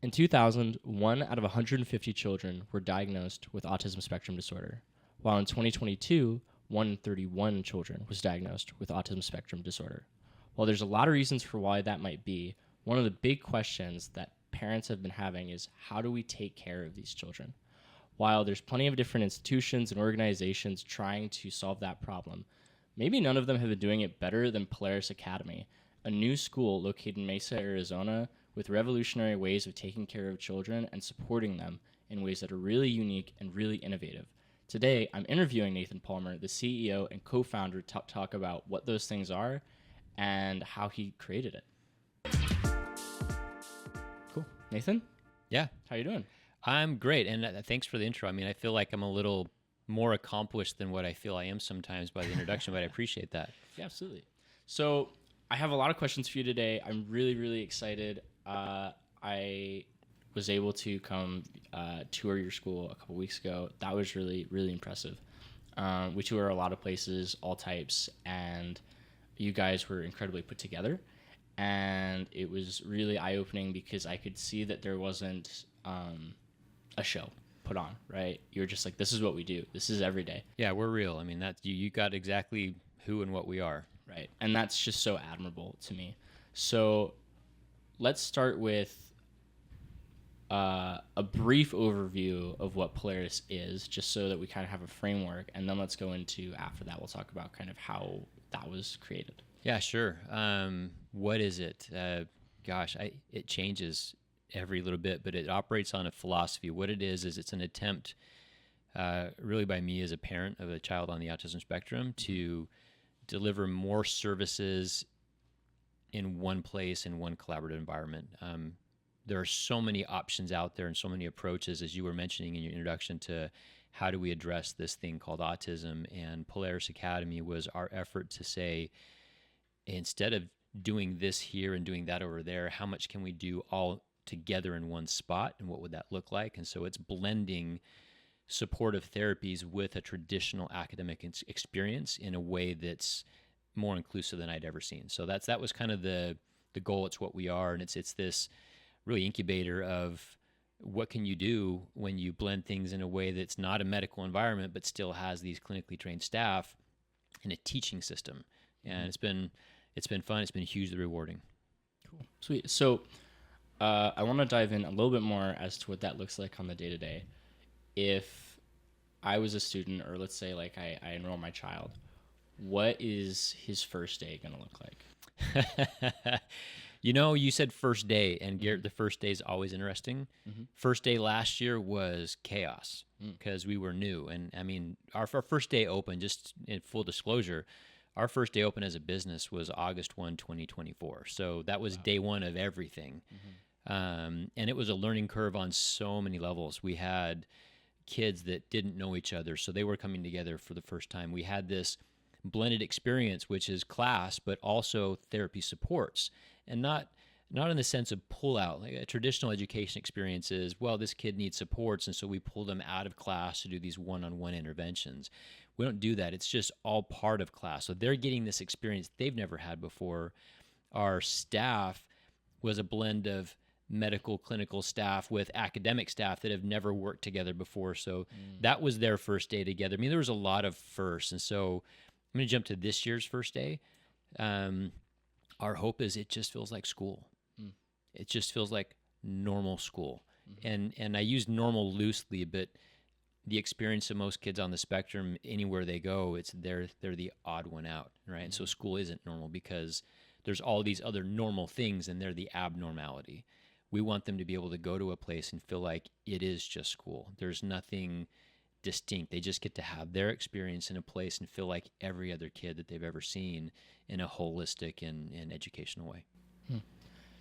In 2000, 1 out of 150 children were diagnosed with autism spectrum disorder, while in 2022, 1 in 31 children was diagnosed with autism spectrum disorder. While there's a lot of reasons for why that might be, one of the big questions that parents have been having is, how do we take care of these children? While there's plenty of different institutions and organizations trying to solve that problem, maybe none of them have been doing it better than Polaris Academy, a new school located in Mesa, Arizona, with revolutionary ways of taking care of children and supporting them in ways that are really unique and really innovative. Today, I'm interviewing Nathan Palmer, the CEO and co-founder, to talk about what those things are and how he created it. Cool. Nathan? Yeah. How you doing? I'm great, and thanks for the intro. I mean, I feel like I'm a little more accomplished than what I feel I am sometimes by the introduction, but I appreciate that. Yeah, absolutely. So I have a lot of questions for you today. I'm really, really excited. I was able to come tour your school a couple weeks ago. That was really, really impressive. We tour a lot of places, all types, and you guys were incredibly put together. And it was really eye-opening because I could see that there wasn't a show put on, right? You were just like, this is what we do. This is every day. Yeah, we're real. I mean, that you got exactly who and what we are. Right. And that's just so admirable to me. So let's start with a brief overview of what Polaris is, just so that we kind of have a framework. And then let's go into, after that, we'll talk about kind of how that was created. Yeah, sure. What is it? It changes every little bit, but it operates on a philosophy. What it is it's an attempt, really by me as a parent of a child on the autism spectrum, to deliver more services in one place, in one collaborative environment. There are so many options out there and so many approaches, as you were mentioning in your introduction, to how do we address this thing called autism. And Polaris Academy was our effort to say, instead of doing this here and doing that over there, how much can we do all together in one spot, and what would that look like? And so it's blending supportive therapies with a traditional academic experience in a way that's more inclusive than I'd ever seen. So that was kind of the goal. It's what we are, and it's this really incubator of what can you do when you blend things in a way that's not a medical environment but still has these clinically trained staff and a teaching system. And it's been fun. It's been hugely rewarding. Cool. Sweet. So I want to dive in a little bit more as to what that looks like on the day-to-day. If I was a student, or let's say like I enroll my child, what is his first day going to look like? You said first day, and Garrett, the first day is always interesting. Mm-hmm. First day last year was chaos because we were new. And I mean, our first day open, just in full disclosure, our first day open as a business was August 1, 2024. So that was day one of everything. Mm-hmm. And it was a learning curve on so many levels. We had kids that didn't know each other, so they were coming together for the first time. We had this blended experience, which is class, but also therapy supports. And not in the sense of pull out. Like a traditional education experience is, well, this kid needs supports, and so we pull them out of class to do these one-on-one interventions. We don't do that. It's just all part of class. So they're getting this experience they've never had before. Our staff was a blend of medical clinical staff with academic staff that have never worked together before. So that was their first day together. I mean, there was a lot of firsts. And so I'm going to jump to this year's first day. Our hope is it just feels like school. It just feels like normal school. And I use normal loosely, but the experience of most kids on the spectrum, anywhere they go, they're the odd one out, right? And so school isn't normal because there's all these other normal things, and they're the abnormality. We want them to be able to go to a place and feel like it is just school. There's nothing distinct. They just get to have their experience in a place and feel like every other kid that they've ever seen in a holistic and educational way.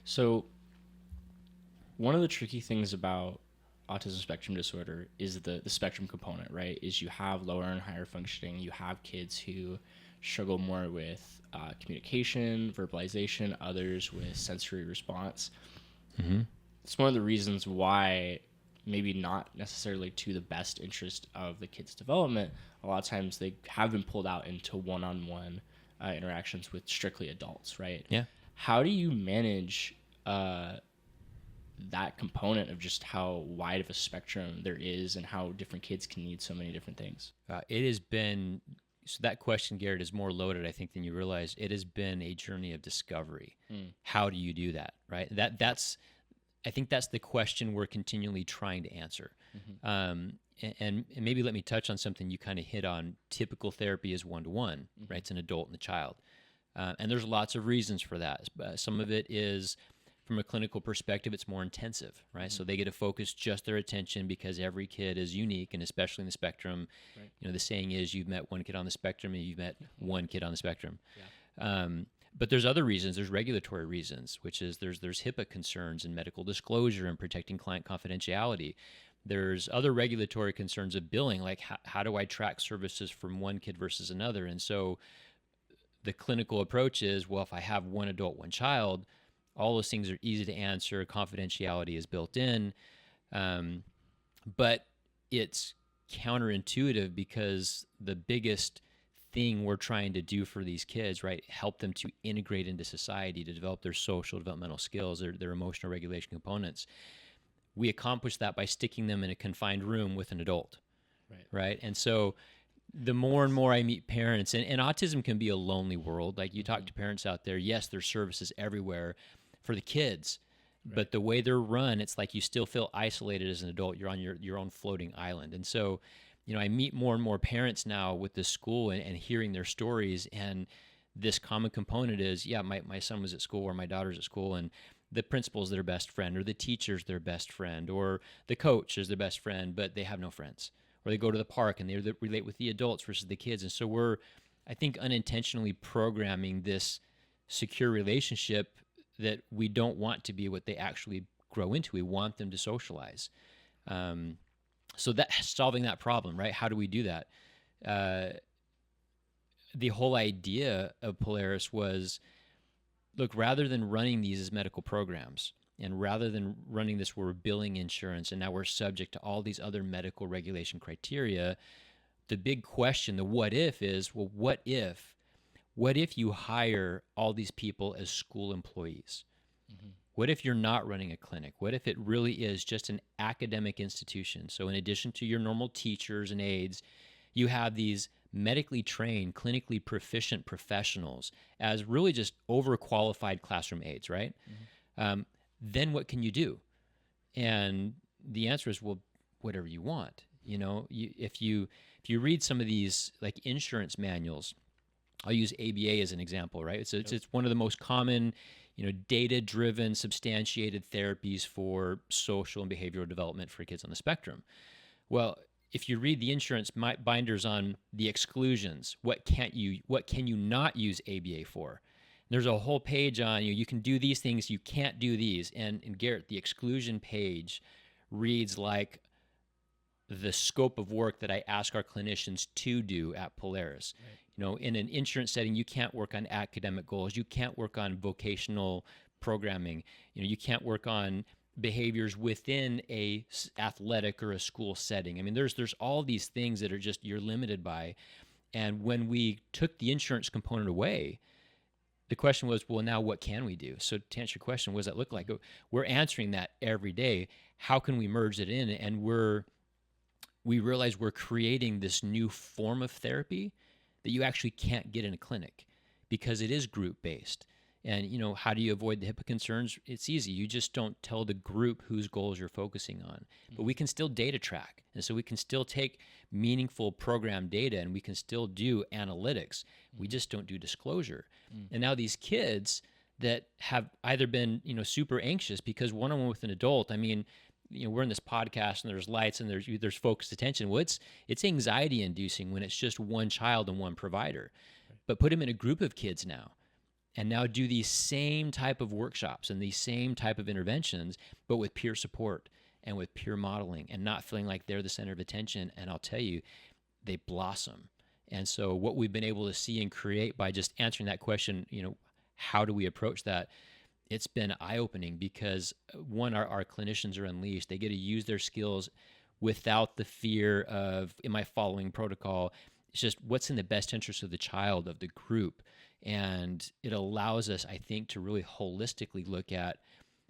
So one of the tricky things about autism spectrum disorder is the spectrum component, right? Is you have lower and higher functioning. You have kids who struggle more with communication, verbalization, others with sensory response. Mm-hmm. It's one of the reasons why, maybe not necessarily to the best interest of the kid's development, a lot of times they have been pulled out into one-on-one interactions with strictly adults, right? Yeah. How do you manage that component of just how wide of a spectrum there is and how different kids can need so many different things. It has been, so that question, Garrett, is more loaded, I think, than you realize. It has been a journey of discovery. How do you do that, right? I think that's the question we're continually trying to answer. And maybe let me touch on something you kind of hit on. Typical therapy is one-to-one, right? It's an adult and a child. And there's lots of reasons for that. Some of it is, from a clinical perspective, it's more intensive, right? So they get to focus just their attention because every kid is unique, and especially in the spectrum, you know, the saying is you've met one kid on the spectrum and you've met one kid on the spectrum. But there's other reasons. There's regulatory reasons, which is there's HIPAA concerns and medical disclosure and protecting client confidentiality. There's other regulatory concerns of billing, like how do I track services from one kid versus another? And so the clinical approach is, well, if I have one adult, one child, all those things are easy to answer. Confidentiality is built in. But it's counterintuitive because the biggest thing we're trying to do for these kids, right, help them to integrate into society, to develop their social developmental skills, their emotional regulation components. We accomplish that by sticking them in a confined room with an adult, right? And so the more and more I meet parents, and autism can be a lonely world. Like you talk to parents out there, yes, there's services everywhere for the kids, but the way they're run, it's like you still feel isolated as an adult. You're on your own floating island. And so, you know, I meet more and more parents now with this school and hearing their stories, and this common component is, yeah, my son was at school or my daughter's at school, and the principal's their best friend, or the teacher's their best friend, or the coach is their best friend, but they have no friends. Or they go to the park and they relate with the adults versus the kids. And so we're, I think, unintentionally programming this secure relationship that we don't want to be what they actually grow into. We want them to socialize. So that solving that problem, right? How do we do that? The whole idea of Polaris was, look, rather than running these as medical programs, and rather than running this where we're billing insurance and now we're subject to all these other medical regulation criteria, the big question, the what if is, well, what if you hire all these people as school employees? What if you're not running a clinic? What if it really is just an academic institution? So in addition to your normal teachers and aides, you have these medically trained, clinically proficient professionals as really just overqualified classroom aides, right? Then what can you do? And the answer is, well, whatever you want. You know, if you read some of these like insurance manuals, I'll use ABA as an example, right? It's one of the most common, you know, data-driven, substantiated therapies for social and behavioral development for kids on the spectrum. Well, if you read the insurance binders on the exclusions, what can you not use ABA for? There's a whole page on you can do these things, you can't do these. And Garrett, the exclusion page reads like the scope of work that I ask our clinicians to do at Polaris. Right. You know, in an insurance setting, you can't work on academic goals, you can't work on vocational programming, you know, you can't work on behaviors within a athletic or a school setting. I mean, there's all these things that are just you're limited by. And when we took the insurance component away, the question was, well, now what can we do? So to answer your question, what does that look like? We're answering that every day. How can we merge it in? And we realize we're creating this new form of therapy that you actually can't get in a clinic because it is group-based. And, you know, how do you avoid the HIPAA concerns? It's easy. You just don't tell the group whose goals you're focusing on. But we can still data track. And so we can still take meaningful program data and we can still do analytics. We just don't do disclosure. And now these kids that have either been, you know, super anxious because one-on-one with an adult, I mean, you know, we're in this podcast and there's lights and there's focused attention. Well, it's anxiety inducing when it's just one child and one provider. But put them in a group of kids now. And now do these same type of workshops and these same type of interventions, but with peer support and with peer modeling and not feeling like they're the center of attention. And I'll tell you, they blossom. And so what we've been able to see and create by just answering that question, you know, how do we approach that? It's been eye-opening because one, our clinicians are unleashed. They get to use their skills without the fear of, am I following protocol? It's just what's in the best interest of the child, of the group. And it allows us, I think, to really holistically look at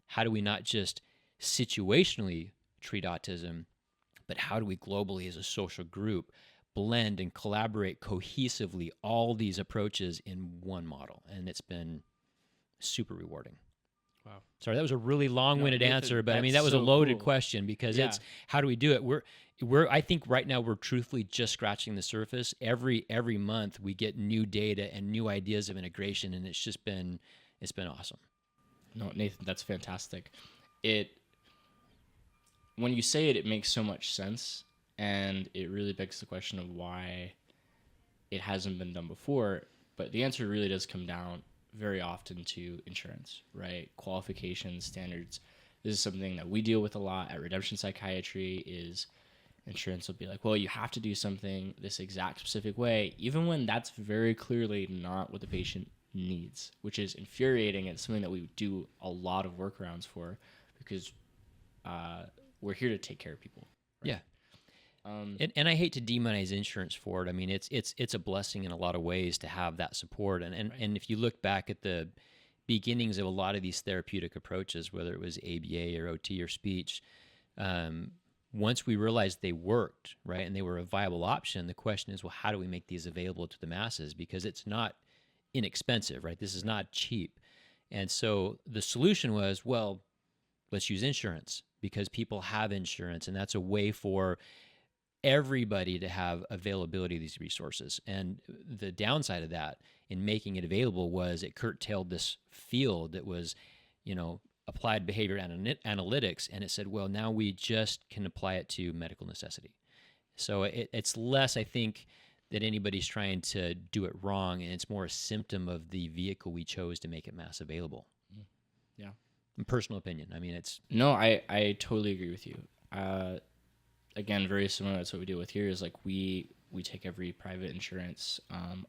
how do we not just situationally treat autism, but how do we globally as a social group blend and collaborate cohesively all these approaches in one model? And it's been super rewarding. Wow. Sorry, that was a really long-winded answer, but I mean, that was so a loaded cool. question because it's how do we do it? I think right now we're truthfully just scratching the surface. Every month we get new data and new ideas of integration, and it's been awesome. No, Nathan, that's fantastic. When you say it, it makes so much sense, and it really begs the question of why it hasn't been done before. But the answer really does come down very often to insurance, right? Qualifications, standards. This is something that we deal with a lot at Redemption Psychiatry. Is insurance will be like, well, you have to do something this exact specific way, even when that's very clearly not what the patient needs, which is infuriating. It's something that we do a lot of workarounds for because we're here to take care of people. Right? Yeah. And I hate to demonize insurance for it. I mean, it's a blessing in a lot of ways to have that support. And if you look back at the beginnings of a lot of these therapeutic approaches, whether it was ABA or OT or speech, once we realized they worked, right, and they were a viable option, the question is, well, how do we make these available to the masses? Because it's not inexpensive, right? This is not cheap. And so the solution was, well, let's use insurance because people have insurance, and that's a way for everybody to have availability of these resources. And the downside of that in making it available was it curtailed this field that was, applied behavior analytics. And it said, well, now we just can apply it to medical necessity. So it's less, I think, that anybody's trying to do it wrong. And it's more a symptom of the vehicle we chose to make it mass available. Yeah. Personal opinion. I mean, it's... No, I totally agree with you. Again, very similar. That's what we deal with here is like we take every private insurance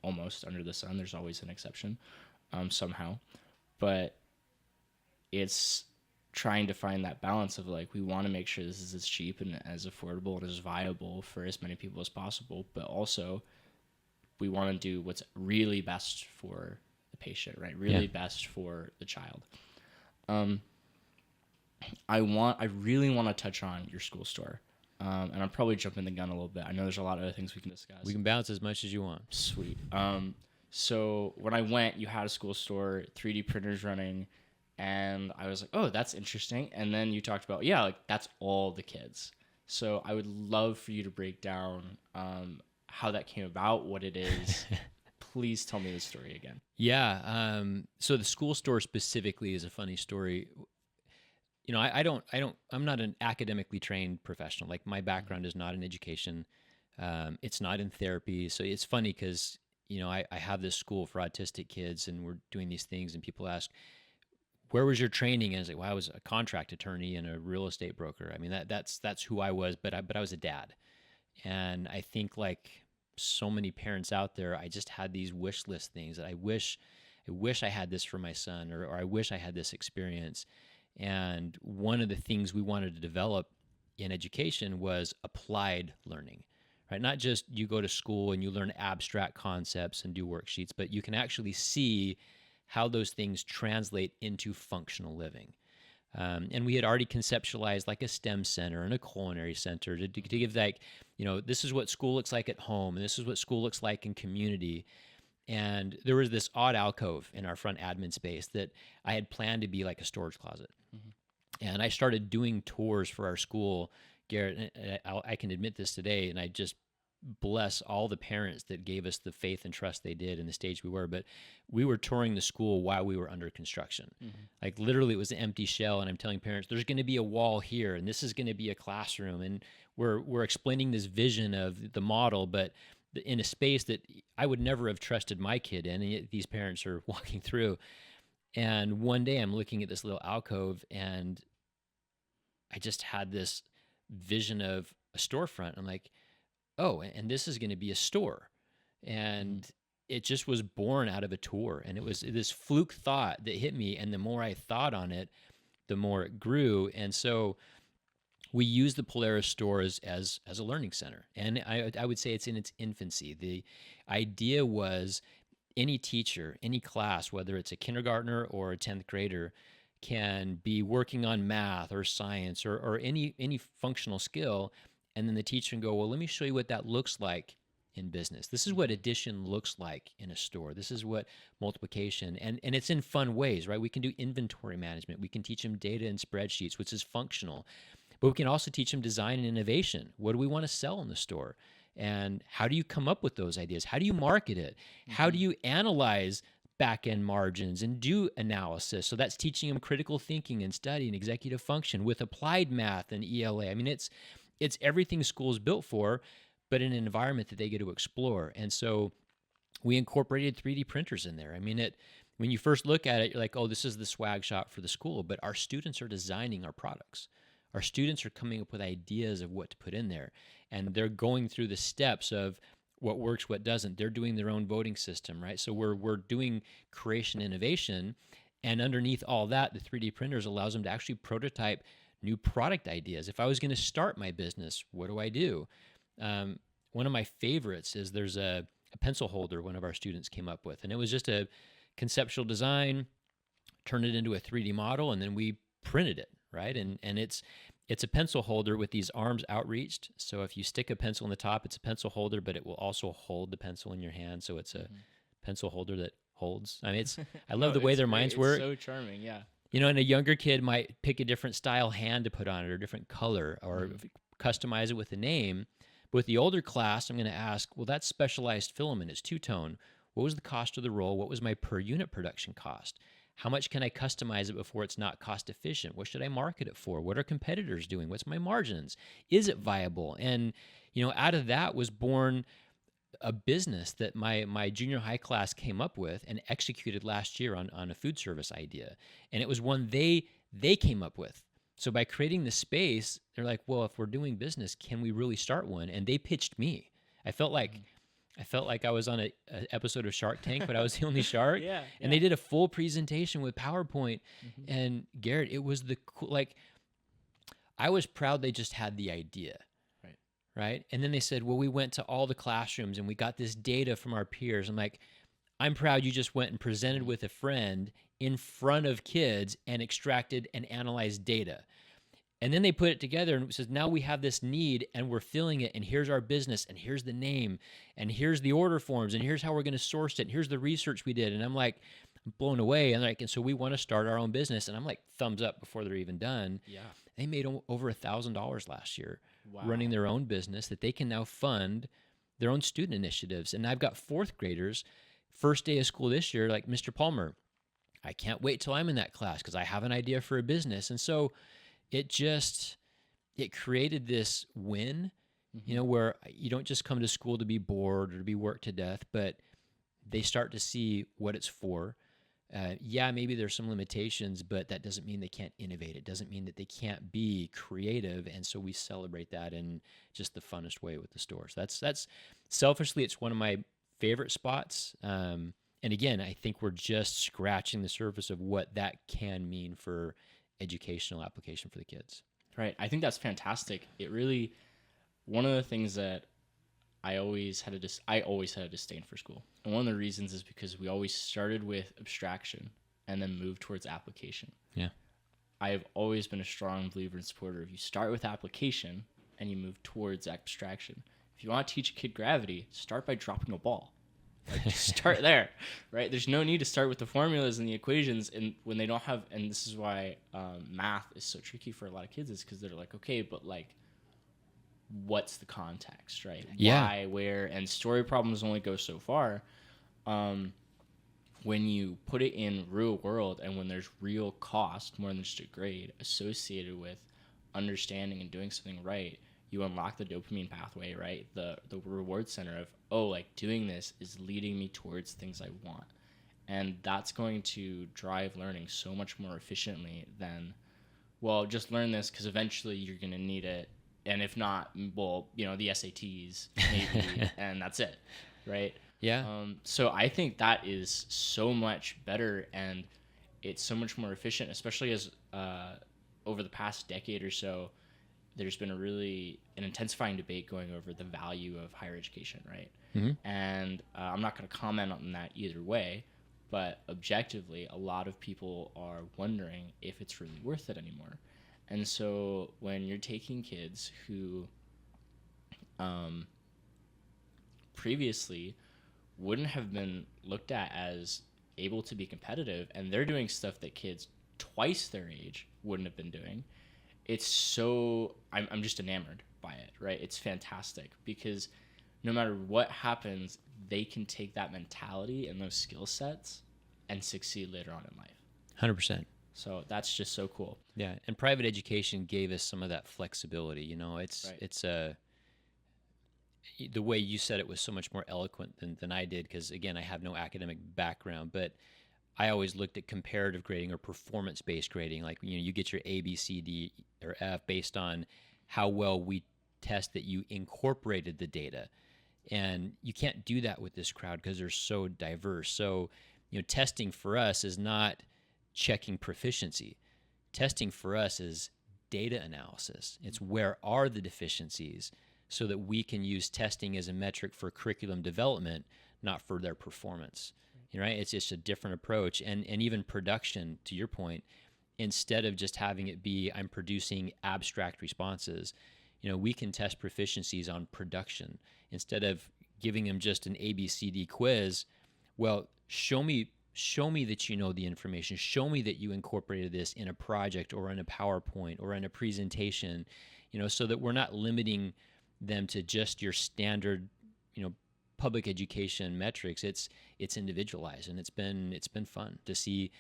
almost under the sun. There's always an exception somehow. But it's trying to find that balance of like we want to make sure this is as cheap and as affordable and as viable for as many people as possible. But also we want to do what's really best for the patient, right? Really best for the child. I really want to touch on your school store. And I'm probably jumping the gun a little bit. I know there's a lot of other things we can discuss. We can bounce as much as you want. Sweet. So when I went, you had a school store, 3D printers running, and I was like, oh, that's interesting. And then you talked about, that's all the kids. So I would love for you to break down how that came about, what it is. Please tell me the story again. Yeah. So the school store specifically is a funny story. I'm not an academically trained professional. Like my background is not in education. It's not in therapy. So it's funny because, I have this school for autistic kids and we're doing these things and people ask, where was your training? And I was like, well, I was a contract attorney and a real estate broker. I mean, that's who I was, but I was a dad. And I think like so many parents out there, I just had these wish list things that I wish I had this for my son, or I wish I had this experience. And one of the things we wanted to develop in education was applied learning, right? Not just you go to school and you learn abstract concepts and do worksheets, but you can actually see how those things translate into functional living. And we had already conceptualized like a STEM center and a culinary center to give like, this is what school looks like at home and this is what school looks like in community. And there was this odd alcove in our front admin space that I had planned to be like a storage closet. Mm-hmm. And I started doing tours for our school, Garrett, and I can admit this today, and I just bless all the parents that gave us the faith and trust they did in the stage we were. But we were touring the school while we were under construction. Mm-hmm. Like literally it was an empty shell, and I'm telling parents, there's going to be a wall here, and this is going to be a classroom. And we're explaining this vision of the model, but in a space that I would never have trusted my kid in, and yet these parents are walking through. And one day I'm looking at this little alcove, and I just had this vision of a storefront. I'm like, oh, and this is going to be a store. And it just was born out of a tour. And it was this fluke thought that hit me. And the more I thought on it, the more it grew. And so we use the Polaris stores as a learning center. And I would say it's in its infancy. The idea was any teacher, any class, whether it's a kindergartner or a 10th grader, can be working on math or science or any functional skill, and then the teacher can go, well, let me show you what that looks like in business. This is what addition looks like in a store. This is what multiplication, and it's in fun ways, right? We can do inventory management. We can teach them data and spreadsheets, which is functional, but we can also teach them design and innovation. What do we want to sell in the store? And how do you come up with those ideas? How do you market it? How do you analyze back-end margins and do analysis? So that's teaching them critical thinking and study and executive function with applied math and ELA. I mean, it's everything school is built for, but in an environment that they get to explore. And so we incorporated 3D printers in there. I mean, when you first look at it, you're like, oh, this is the swag shop for the school, but our students are designing our products. Our students are coming up with ideas of what to put in there, and they're going through the steps of what works, what doesn't. They're doing their own voting system, right? So we're doing creation innovation, and underneath all that, the 3D printers allows them to actually prototype new product ideas. If I was going to start my business, what do I do? One of my favorites is there's a pencil holder one of our students came up with, and it was just a conceptual design, turned it into a 3D model, and then we printed it, right? And it's a pencil holder with these arms outreached. So if you stick a pencil in the top, it's a pencil holder, but it will also hold the pencil in your hand. So it's a pencil holder that holds. I mean, I love the way their minds work. It's so charming, yeah. You know, and a younger kid might pick a different style hand to put on it or a different color or customize it with a name. But with the older class, I'm going to ask, well, that's specialized filament. It's two-tone. What was the cost of the roll? What was my per unit production cost? How much can I customize it before it's not cost efficient? What should I market it for? What are competitors doing? What's my margins? Is it viable? And, you know, out of that was born a business that my junior high class came up with and executed last year on a food service idea. And it was one they came up with. So by creating the space, they're like, well, if we're doing business, can we really start one? And they pitched me. I felt like I was on a episode of Shark Tank, but I was the only shark. And they did a full presentation with PowerPoint. And Garrett, it was I was proud they just had the idea. Right. And then they said, well, we went to all the classrooms and we got this data from our peers. I'm like, I'm proud you just went and presented with a friend in front of kids and extracted and analyzed data. And then they put it together and it says, now we have this need and we're filling it. And here's our business and here's the name and here's the order forms and here's how we're going to source it. And here's the research we did. And I'm like, I'm blown away. And and so we want to start our own business. And I'm like, thumbs up before they're even done. Yeah. They made over $1,000 last year running their own business that they can now fund their own student initiatives. And I've got fourth graders, first day of school this year, like, Mr. Palmer, I can't wait till I'm in that class because I have an idea for a business. And so it created this win, you know, where you don't just come to school to be bored or to be worked to death, but they start to see what it's for. Maybe there's some limitations, but that doesn't mean they can't innovate. It doesn't mean that they can't be creative. And so we celebrate that in just the funnest way with the stores. That's selfishly, it's one of my favorite spots. And again, I think we're just scratching the surface of what that can mean for educational application for the kids. Right. I think that's fantastic. It really, one of the things that I always had a disdain for school. And one of the reasons is because we always started with abstraction and then moved towards application. Yeah. I have always been a strong believer and supporter of you start with application and you move towards abstraction. If you want to teach a kid gravity, start by dropping a ball. Like, just start there, right? There's no need to start with the formulas and the equations, and when they don't have, and this is why math is so tricky for a lot of kids, is because they're like, okay, but like, what's the context, right? Yeah. Why, where, and story problems only go so far. When you put it in real world and when there's real cost, more than just a grade, associated with understanding and doing something right, you unlock the dopamine pathway, right? The reward center of, oh, like, doing this is leading me towards things I want. And that's going to drive learning so much more efficiently than, well, just learn this because eventually you're going to need it. And if not, well, you know, the SATs, maybe, and that's it, right? Yeah. So I think that is so much better, and it's so much more efficient, especially as over the past decade or so, there's been an intensifying debate going over the value of higher education, right? And I'm not going to comment on that either way, but objectively, a lot of people are wondering if it's really worth it anymore. And so when you're taking kids who previously wouldn't have been looked at as able to be competitive, and they're doing stuff that kids twice their age wouldn't have been doing, I'm just enamored by it, right? It's fantastic because no matter what happens, they can take that mentality and those skill sets and succeed later on in life. 100%. So that's just so cool. Yeah, and private education gave us some of that flexibility. You know, it's the way you said it was so much more eloquent than I did, because again, I have no academic background, but I always looked at comparative grading or performance-based grading. Like, you know, you get your A, B, C, D, or F based on how well we test that you incorporated the data. And you can't do that with this crowd because they're so diverse. So, you know, testing for us is not checking proficiency. Testing for us is data analysis. It's where are the deficiencies so that we can use testing as a metric for curriculum development, not for their performance. Right? It's just a different approach. And even production, to your point, instead of just having it be I'm producing abstract responses, you know, we can test proficiencies on production. Instead of giving them just an ABCD quiz, well, show me that you know the information. Show me that you incorporated this in a project or in a PowerPoint or in a presentation, you know, so that we're not limiting them to just your standard, you know, public education metrics. It's individualized, and it's been fun to see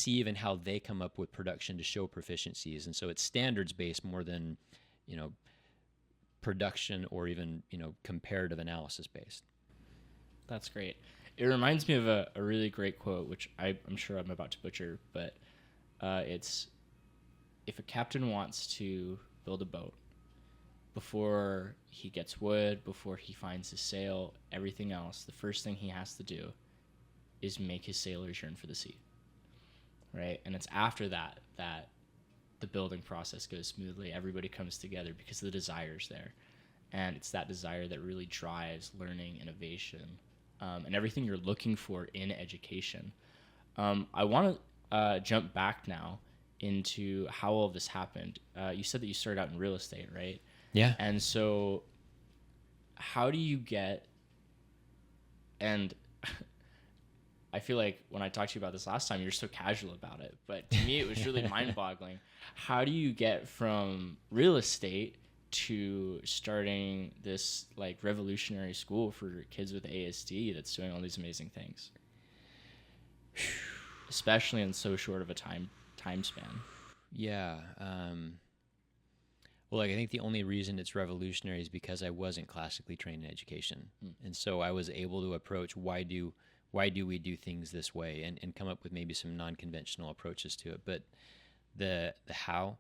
even how they come up with production to show proficiencies. And so it's standards based more than, you know, production or even, you know, comparative analysis based. That's great. It reminds me of a really great quote, which I'm sure I'm about to butcher, but it's, if a captain wants to build a boat, before he gets wood, before he finds his sail, everything else, the first thing he has to do is make his sailors yearn for the sea, right? And it's after that the building process goes smoothly. Everybody comes together because the desire's there. And it's that desire that really drives learning, innovation, and everything you're looking for in education. I want to jump back now into how all of this happened. You said that you started out in real estate, right? Yeah. And so how do you get, and I feel like when I talked to you about this last time, you were so casual about it, but to me it was really mind-boggling. How do you get from real estate to starting this like revolutionary school for kids with ASD that's doing all these amazing things, especially in so short of a time span? Yeah. Well, like, I think the only reason it's revolutionary is because I wasn't classically trained in education. And so I was able to approach why do we do things this way, and come up with maybe some non-conventional approaches to it. But the how,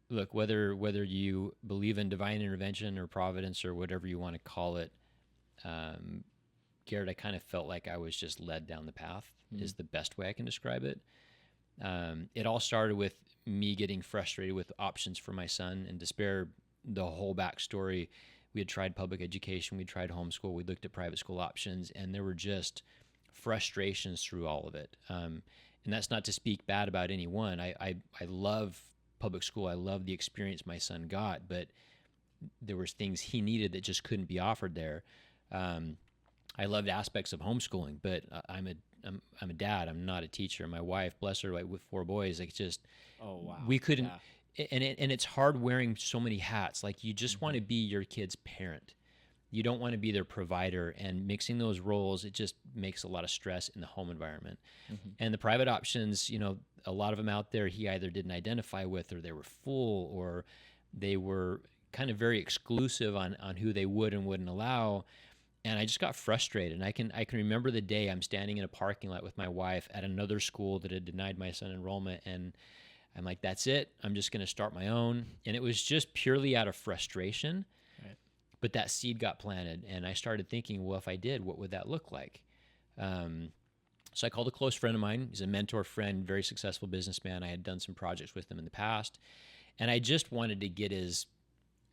look, whether you believe in divine intervention or providence or whatever you want to call it, Garrett, I kind of felt like I was just led down the path, is the best way I can describe it. It all started with me getting frustrated with options for my son and despair. The whole backstory: we had tried public education, we tried homeschool, we looked at private school options, and there were just frustrations through all of it. And that's not to speak bad about anyone. I love public school. I love the experience my son got, but there was things he needed that just couldn't be offered there. I loved aspects of homeschooling, but I'm a dad. I'm not a teacher. My wife, bless her, like with 4 boys, like just, oh wow, we couldn't. Yeah. And it's hard wearing so many hats. Like, you just want to be your kid's parent. You don't want to be their provider, and mixing those roles, it just makes a lot of stress in the home environment. And the private options, you know, a lot of them out there, he either didn't identify with, or they were full, or they were kind of very exclusive on who they would and wouldn't allow. And I just got frustrated. And I can remember the day I'm standing in a parking lot with my wife at another school that had denied my son enrollment, and I'm like, that's it. I'm just going to start my own. And it was just purely out of frustration. Right. But that seed got planted, and I started thinking, well, if I did, what would that look like? So I called a close friend of mine. He's a mentor friend, very successful businessman. I had done some projects with him in the past, and I just wanted to get his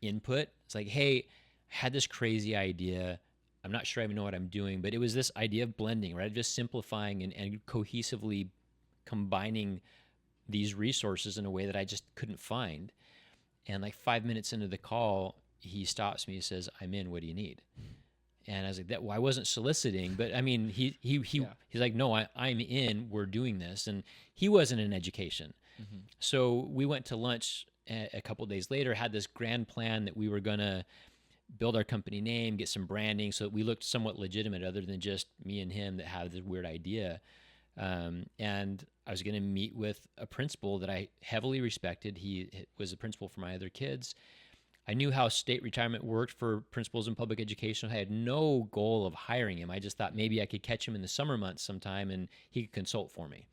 input. It's like, hey, had this crazy idea. I'm not sure I even know what I'm doing, but it was this idea of blending, right? Just simplifying and cohesively combining these resources in a way that I just couldn't find. And like 5 minutes into the call, he stops me. He says, "I'm in. What do you need?" And I was like, "That." Well, I wasn't soliciting, but I mean, he's like, "No, I'm in. We're doing this." And he wasn't in education, so we went to lunch a couple of days later. Had this grand plan that we were gonna build our company name, get some branding, so that we looked somewhat legitimate, other than just me and him that had this weird idea. And I was going to meet with a principal that I heavily respected. He was a principal for my other kids. I knew how state retirement worked for principals in public education. I had no goal of hiring him. I just thought maybe I could catch him in the summer months sometime and he could consult for me.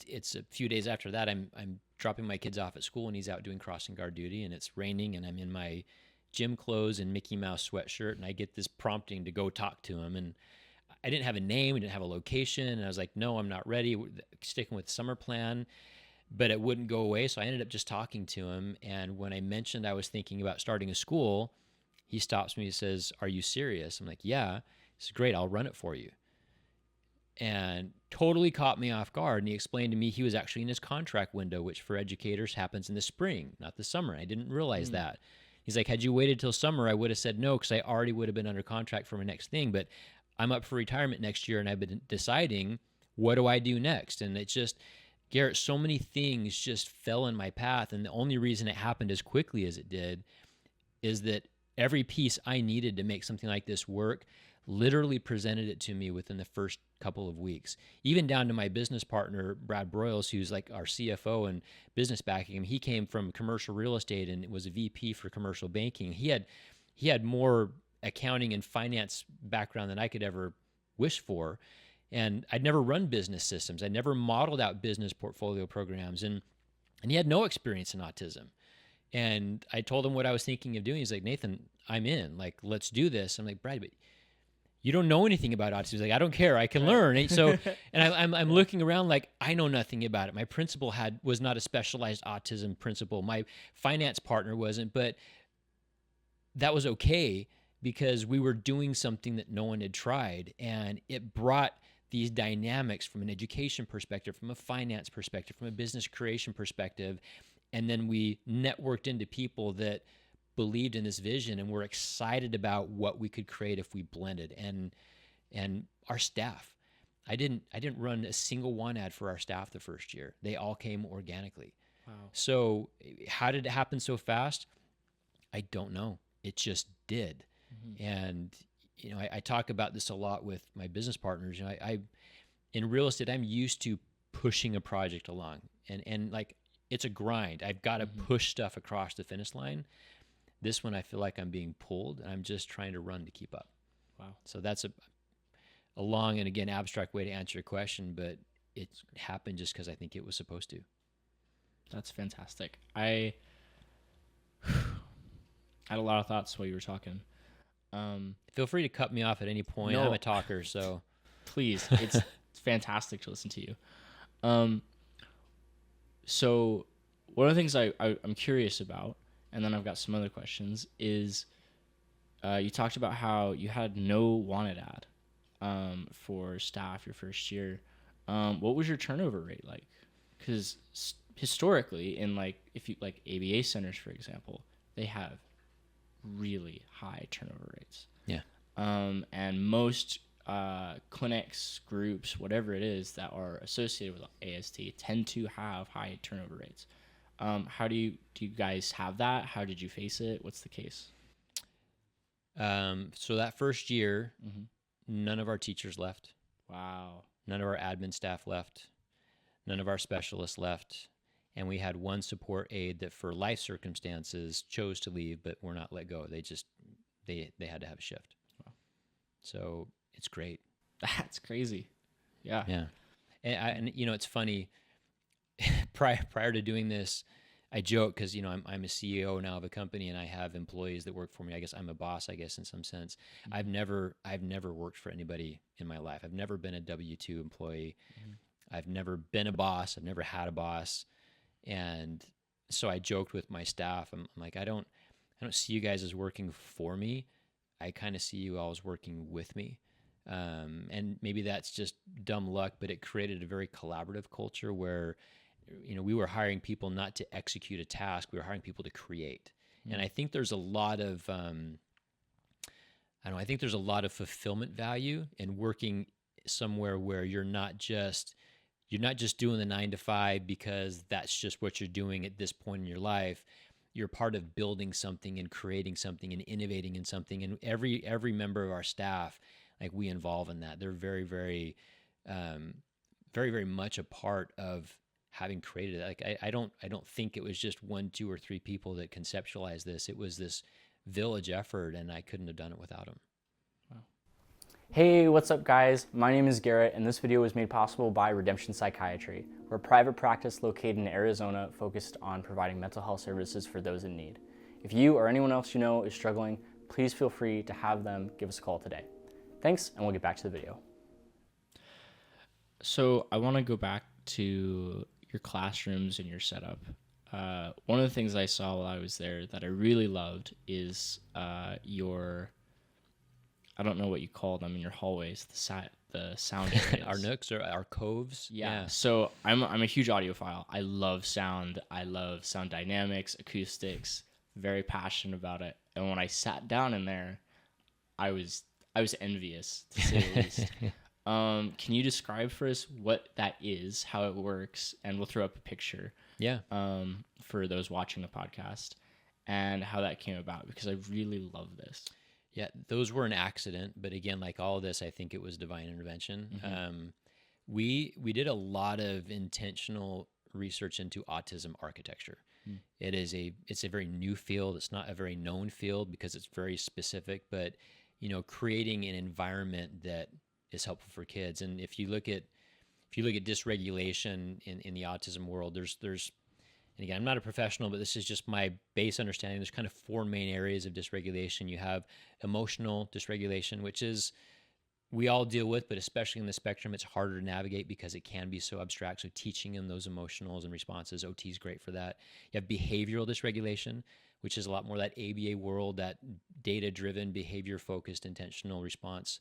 It's a few days after that, I'm dropping my kids off at school, and he's out doing crossing guard duty, and it's raining, and I'm in my gym clothes and Mickey Mouse sweatshirt, and I get this prompting to go talk to him. And I didn't have a name, I didn't have a location, and I was like, no, I'm not ready, sticking with the summer plan, but it wouldn't go away, so I ended up just talking to him. And when I mentioned I was thinking about starting a school, he stops me and says, "Are you serious?" I'm like, "Yeah." He says, "Great, I'll run it for you." And totally caught me off guard, and he explained to me he was actually in his contract window, which for educators happens in the spring, not the summer. I didn't realize that. He's like, "Had you waited till summer, I would have said no, because I already would have been under contract for my next thing, but I'm up for retirement next year, and I've been deciding, what do I do next?" And it's just, Garrett, so many things just fell in my path. And the only reason it happened as quickly as it did is that every piece I needed to make something like this work literally presented it to me within the first couple of weeks, even down to my business partner, Brad Broyles, who's like our CFO and business backing him. He came from commercial real estate and was a VP for commercial banking. He had more accounting and finance background than I could ever wish for. And I'd never run business systems. I'd never modeled out business portfolio programs. And he had no experience in autism. And I told him what I was thinking of doing. He's like, "Nathan, I'm in. Like, let's do this." I'm like, "Brad, but you don't know anything about autism." He's like, "I don't care. I can learn." And so, and I'm looking around like, I know nothing about it. My principal was not a specialized autism principal. My finance partner wasn't, but that was okay, because we were doing something that no one had tried, and it brought these dynamics from an education perspective, from a finance perspective, from a business creation perspective, and then we networked into people that believed in this vision and were excited about what we could create if we blended. And our staff, I didn't run a single one ad for our staff the first year. They all came organically. Wow. So how did it happen so fast? I don't know. It just did. And, I talk about this a lot with my business partners. I in real estate, I'm used to pushing a project along, and like, it's a grind. I've got to push stuff across the finish line. This one, I feel like I'm being pulled, and I'm just trying to run to keep up. Wow. So that's a long and, again, abstract way to answer your question, but it happened just because I think it was supposed to. That's fantastic. I had a lot of thoughts while you were talking. Feel free to cut me off at any point. No. I'm a talker, so Please. It's fantastic to listen to you. So one of the things I'm curious about, and then I've got some other questions, is you talked about how you had no wanted ad for staff your first year. What was your turnover rate like? Because historically, in if you like ABA centers, for example, they have really high turnover rates. Yeah. And most clinics, groups, whatever it is that are associated with AST tend to have high turnover rates. How do you guys have that? How did you face it? What's the case? So that first year, none of our teachers left. Wow. None of our admin staff left. None of our specialists left. And we had one support aide that for life circumstances chose to leave, but were not let go. They had to have a shift. Wow. So it's great. That's crazy. Yeah. Yeah. And it's funny. Prior to doing this, I joke because, I'm a CEO now of a company and I have employees that work for me. I guess I'm a boss, in some sense. I've never worked for anybody in my life. I've never been a W-2 employee. I've never been a boss. I've never had a boss. And so I joked with my staff. I'm like, I don't don't see you guys as working for me. I kind of see you all as working with me. And maybe that's just dumb luck, but it created a very collaborative culture where, we were hiring people not to execute a task. We were hiring people to create. And I think there's a lot of, I think there's a lot of fulfillment value in working somewhere where you're not just doing the 9 to 5 because that's just what you're doing at this point in your life. You're part of building something and creating something and innovating in something. And every member of our staff, like, we involve in that. They're very, very, very, very much a part of having created it. Like, I don't think it was just 1, 2, or 3 people that conceptualized this. It was this village effort, and I couldn't have done it without them. Wow. Hey, what's up guys? My name is Garrett, and this video was made possible by Redemption Psychiatry. We're a private practice located in Arizona focused on providing mental health services for those in need. If you or anyone else you know is struggling, please feel free to have them give us a call today. Thanks, and we'll get back to the video. So I want to go back to your classrooms and your setup. One of the things I saw while I was there that I really loved is your, I don't know what you call them in your hallways, the sound areas. Our nooks or our coves. Yeah. So I'm a huge audiophile. I love sound. I love sound dynamics, acoustics, very passionate about it. And when I sat down in there, I was envious, to say the least. Can you describe for us what that is, how it works, and we'll throw up a picture. Yeah. For those watching the podcast, and how that came about, because I really love this. Yeah, those were an accident, but again, like all of this, I think it was divine intervention. Mm-hmm. We did a lot of intentional research into autism architecture. It's a very new field. It's not a very known field because it's very specific, but creating an environment that is helpful for kids. And if you look at dysregulation in the autism world, there's and again, I'm not a professional, but this is just my base understanding. There's kind of 4 main areas of dysregulation. You have emotional dysregulation, which is we all deal with, but especially in the spectrum, it's harder to navigate because it can be so abstract. So teaching them those emotionals and responses, OT is great for that. You have behavioral dysregulation, which is a lot more that ABA world, that data-driven, behavior-focused, intentional response.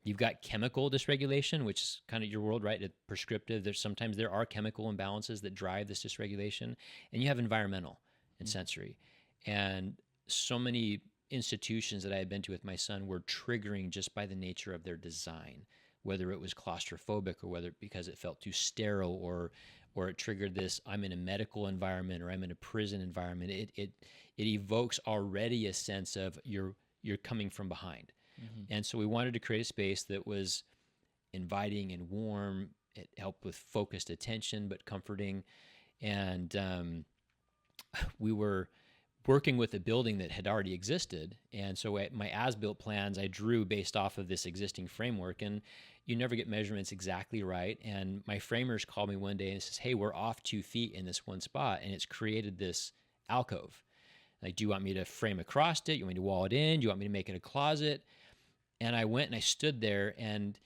You've got chemical dysregulation, which is kind of your world, right? It's prescriptive. Sometimes there are chemical imbalances that drive this dysregulation. And you have environmental and sensory. And so many institutions that I had been to with my son were triggering just by the nature of their design, whether it was claustrophobic or whether because it felt too sterile or it triggered this, I'm in a medical environment or I'm in a prison environment. It evokes already a sense of you're coming from behind. Mm-hmm. And so we wanted to create a space that was inviting and warm. It helped with focused attention, but comforting. And we were working with a building that had already existed. And so my as-built plans, I drew based off of this existing framework. And you never get measurements exactly right. And my framers called me one day and says, hey, we're off 2 feet in this one spot. And it's created this alcove. Like, do you want me to frame across it? You want me to wall it in? Do you want me to make it a closet? And I went and I stood there, and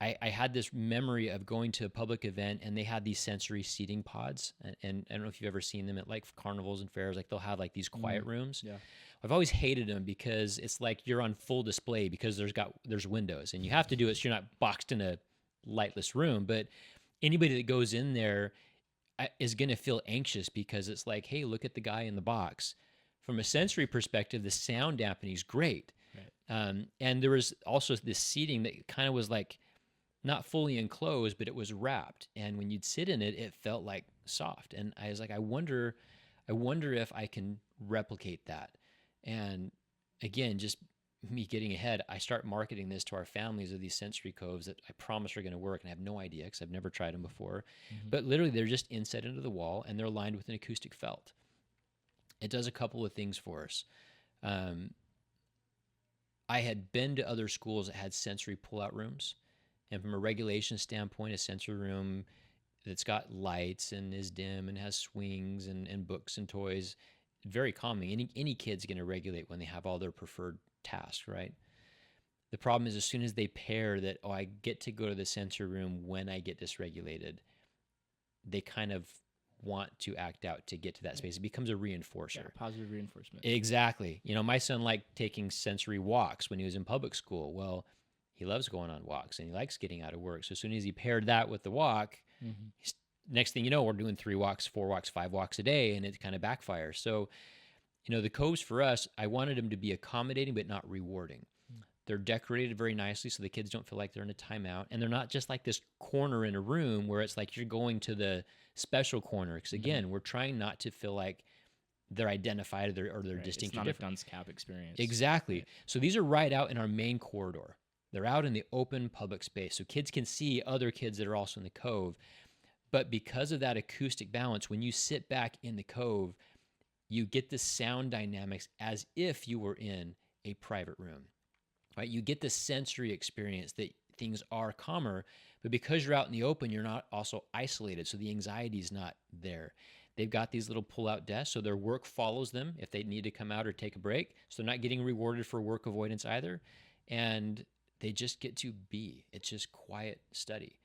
I had this memory of going to a public event, and they had these sensory seating pods. And I don't know if you've ever seen them at like carnivals and fairs. Like, they'll have like these quiet rooms. Yeah. I've always hated them because it's like you're on full display because there's windows, and you have to do it so you're not boxed in a lightless room. But anybody that goes in there is going to feel anxious because it's like, hey, look at the guy in the box. From a sensory perspective, the sound dampening is great. Right. And there was also this seating that kind of was like not fully enclosed, but it was wrapped. And when you'd sit in it, it felt like soft. And I was like, I wonder if I can replicate that. And again, just me getting ahead, I start marketing this to our families of these sensory coves that I promise are going to work. And I have no idea because I've never tried them before. Mm-hmm. But literally, they're just inset into the wall, and they're lined with an acoustic felt. It does a couple of things for us. I had been to other schools that had sensory pull-out rooms. And from a regulation standpoint, a sensory room that's got lights and is dim and has swings and books and toys, very calming. Any kid's going to regulate when they have all their preferred tasks, right? The problem is as soon as they pair that, I get to go to the sensory room when I get dysregulated, they kind of want to act out to get to that space. It becomes a reinforcer. Yeah, positive reinforcement. Exactly. My son liked taking sensory walks when he was in public school. Well, he loves going on walks and he likes getting out of work. So as soon as he paired that with the walk, next thing you know, we're doing 3 walks, 4 walks, 5 walks a day, and it kind of backfires. So, the coves for us, I wanted them to be accommodating but not rewarding. They're decorated very nicely so the kids don't feel like they're in a timeout. And they're not just like this corner in a room where it's like you're going to the special corner. Because again, we're trying not to feel like they're identified or they're distinct. It's not or a different. dunce cap experience. Exactly. Right. So these are right out in our main corridor. They're out in the open public space. So kids can see other kids that are also in the cove. But because of that acoustic balance, when you sit back in the cove, you get the sound dynamics as if you were in a private room. Right? You get the sensory experience that things are calmer, but because you're out in the open, you're not also isolated. So the anxiety is not there. They've got these little pull-out desks, so their work follows them if they need to come out or take a break. So they're not getting rewarded for work avoidance either. And they just get to be. It's just quiet study.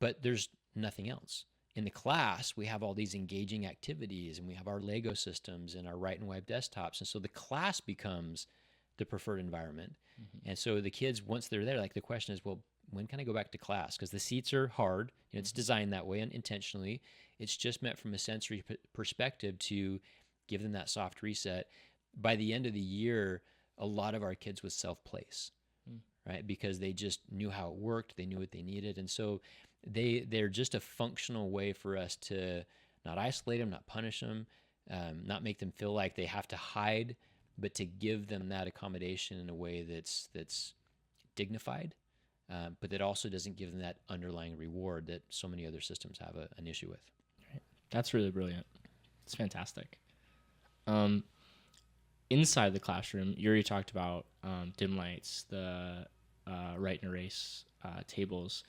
But there's nothing else. In the class, we have all these engaging activities, and we have our Lego systems and our write and wipe desktops. And so the class becomes the preferred environment. And so the kids, once they're there, like the question is, well, when can I go back to class? Because the seats are hard. It's designed that way and intentionally. It's just meant from a sensory perspective to give them that soft reset. By the end of the year, a lot of our kids would self-place, right? Because they just knew how it worked. They knew what they needed. And so they're just a functional way for us to not isolate them, not punish them, not make them feel like they have to hide, but to give them that accommodation in a way that's dignified, but that also doesn't give them that underlying reward that so many other systems have an issue with. Right. That's really brilliant. It's fantastic. Inside the classroom, you already talked about dim lights, the write and erase tables.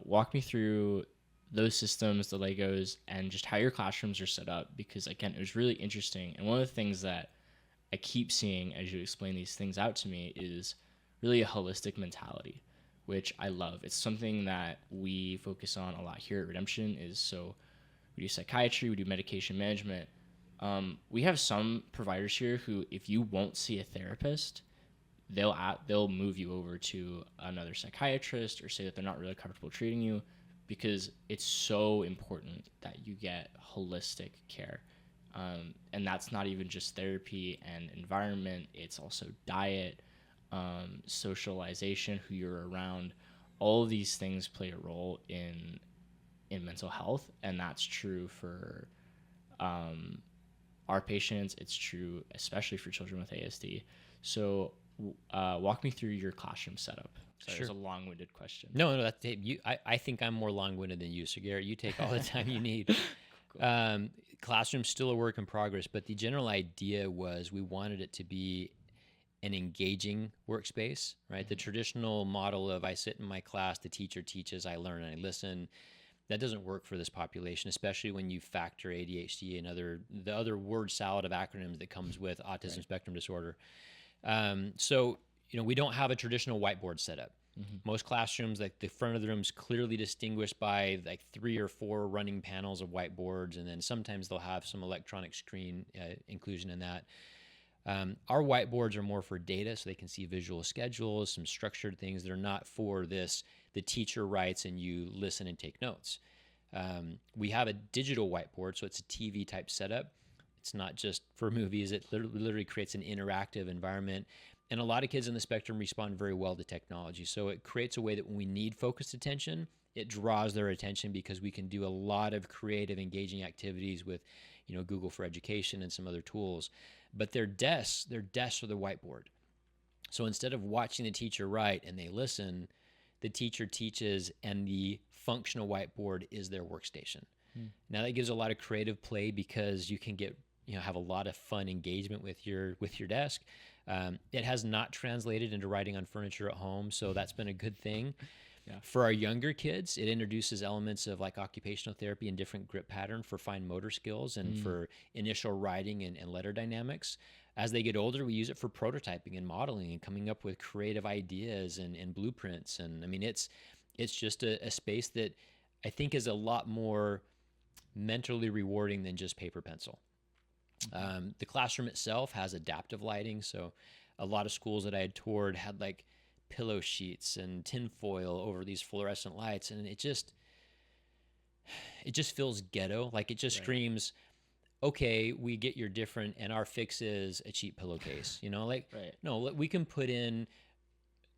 Walk me through those systems, the Legos, and just how your classrooms are set up, because again, it was really interesting. And one of the things that I keep seeing as you explain these things out to me is really a holistic mentality, which I love. It's something that we focus on a lot here at Redemption. We do psychiatry, we do medication management. We have some providers here who, if you won't see a therapist, they'll move you over to another psychiatrist or say that they're not really comfortable treating you, because it's so important that you get holistic care. And that's not even just therapy and environment. It's also diet, socialization, who you're around. All of these things play a role in mental health, and that's true for our patients. It's true especially for children with ASD. So walk me through your classroom setup. Sorry, Sure. It's a long-winded question. No, that's I think I'm more long-winded than you. So Garrett, you take all the time you need. Cool. Classroom's still a work in progress, but the general idea was we wanted it to be an engaging workspace, right? The traditional model of I sit in my class, the teacher teaches, I learn and I listen. That doesn't work for this population, especially when you factor ADHD and the other word salad of acronyms that comes with autism spectrum disorder. So, we don't have a traditional whiteboard setup. Most classrooms, like the front of the room is clearly distinguished by like 3 or 4 running panels of whiteboards, and then sometimes they'll have some electronic screen inclusion in that. Our whiteboards are more for data, so they can see visual schedules, some structured things. They're not for this, the teacher writes and you listen and take notes. We have a digital whiteboard, so it's a TV type setup. It's not just for movies. It literally creates an interactive environment. And a lot of kids on the spectrum respond very well to technology. So it creates a way that when we need focused attention, it draws their attention, because we can do a lot of creative, engaging activities with, Google for Education and some other tools. But their desks are the whiteboard. So instead of watching the teacher write and they listen, the teacher teaches and the functional whiteboard is their workstation. Now that gives a lot of creative play, because you can have a lot of fun engagement with your desk. It has not translated into writing on furniture at home, so that's been a good thing. Yeah. For our younger kids, it introduces elements of like occupational therapy and different grip pattern for fine motor skills and for initial writing and letter dynamics. As they get older, we use it for prototyping and modeling and coming up with creative ideas and blueprints. And I mean, it's just a space that I think is a lot more mentally rewarding than just paper pencil. The classroom itself has adaptive lighting. So a lot of schools that I had toured had like pillow sheets and tinfoil over these fluorescent lights. And it just feels ghetto. Like it just screams, okay, we get you're different and our fix is a cheap pillowcase, you know, like, no, we can put in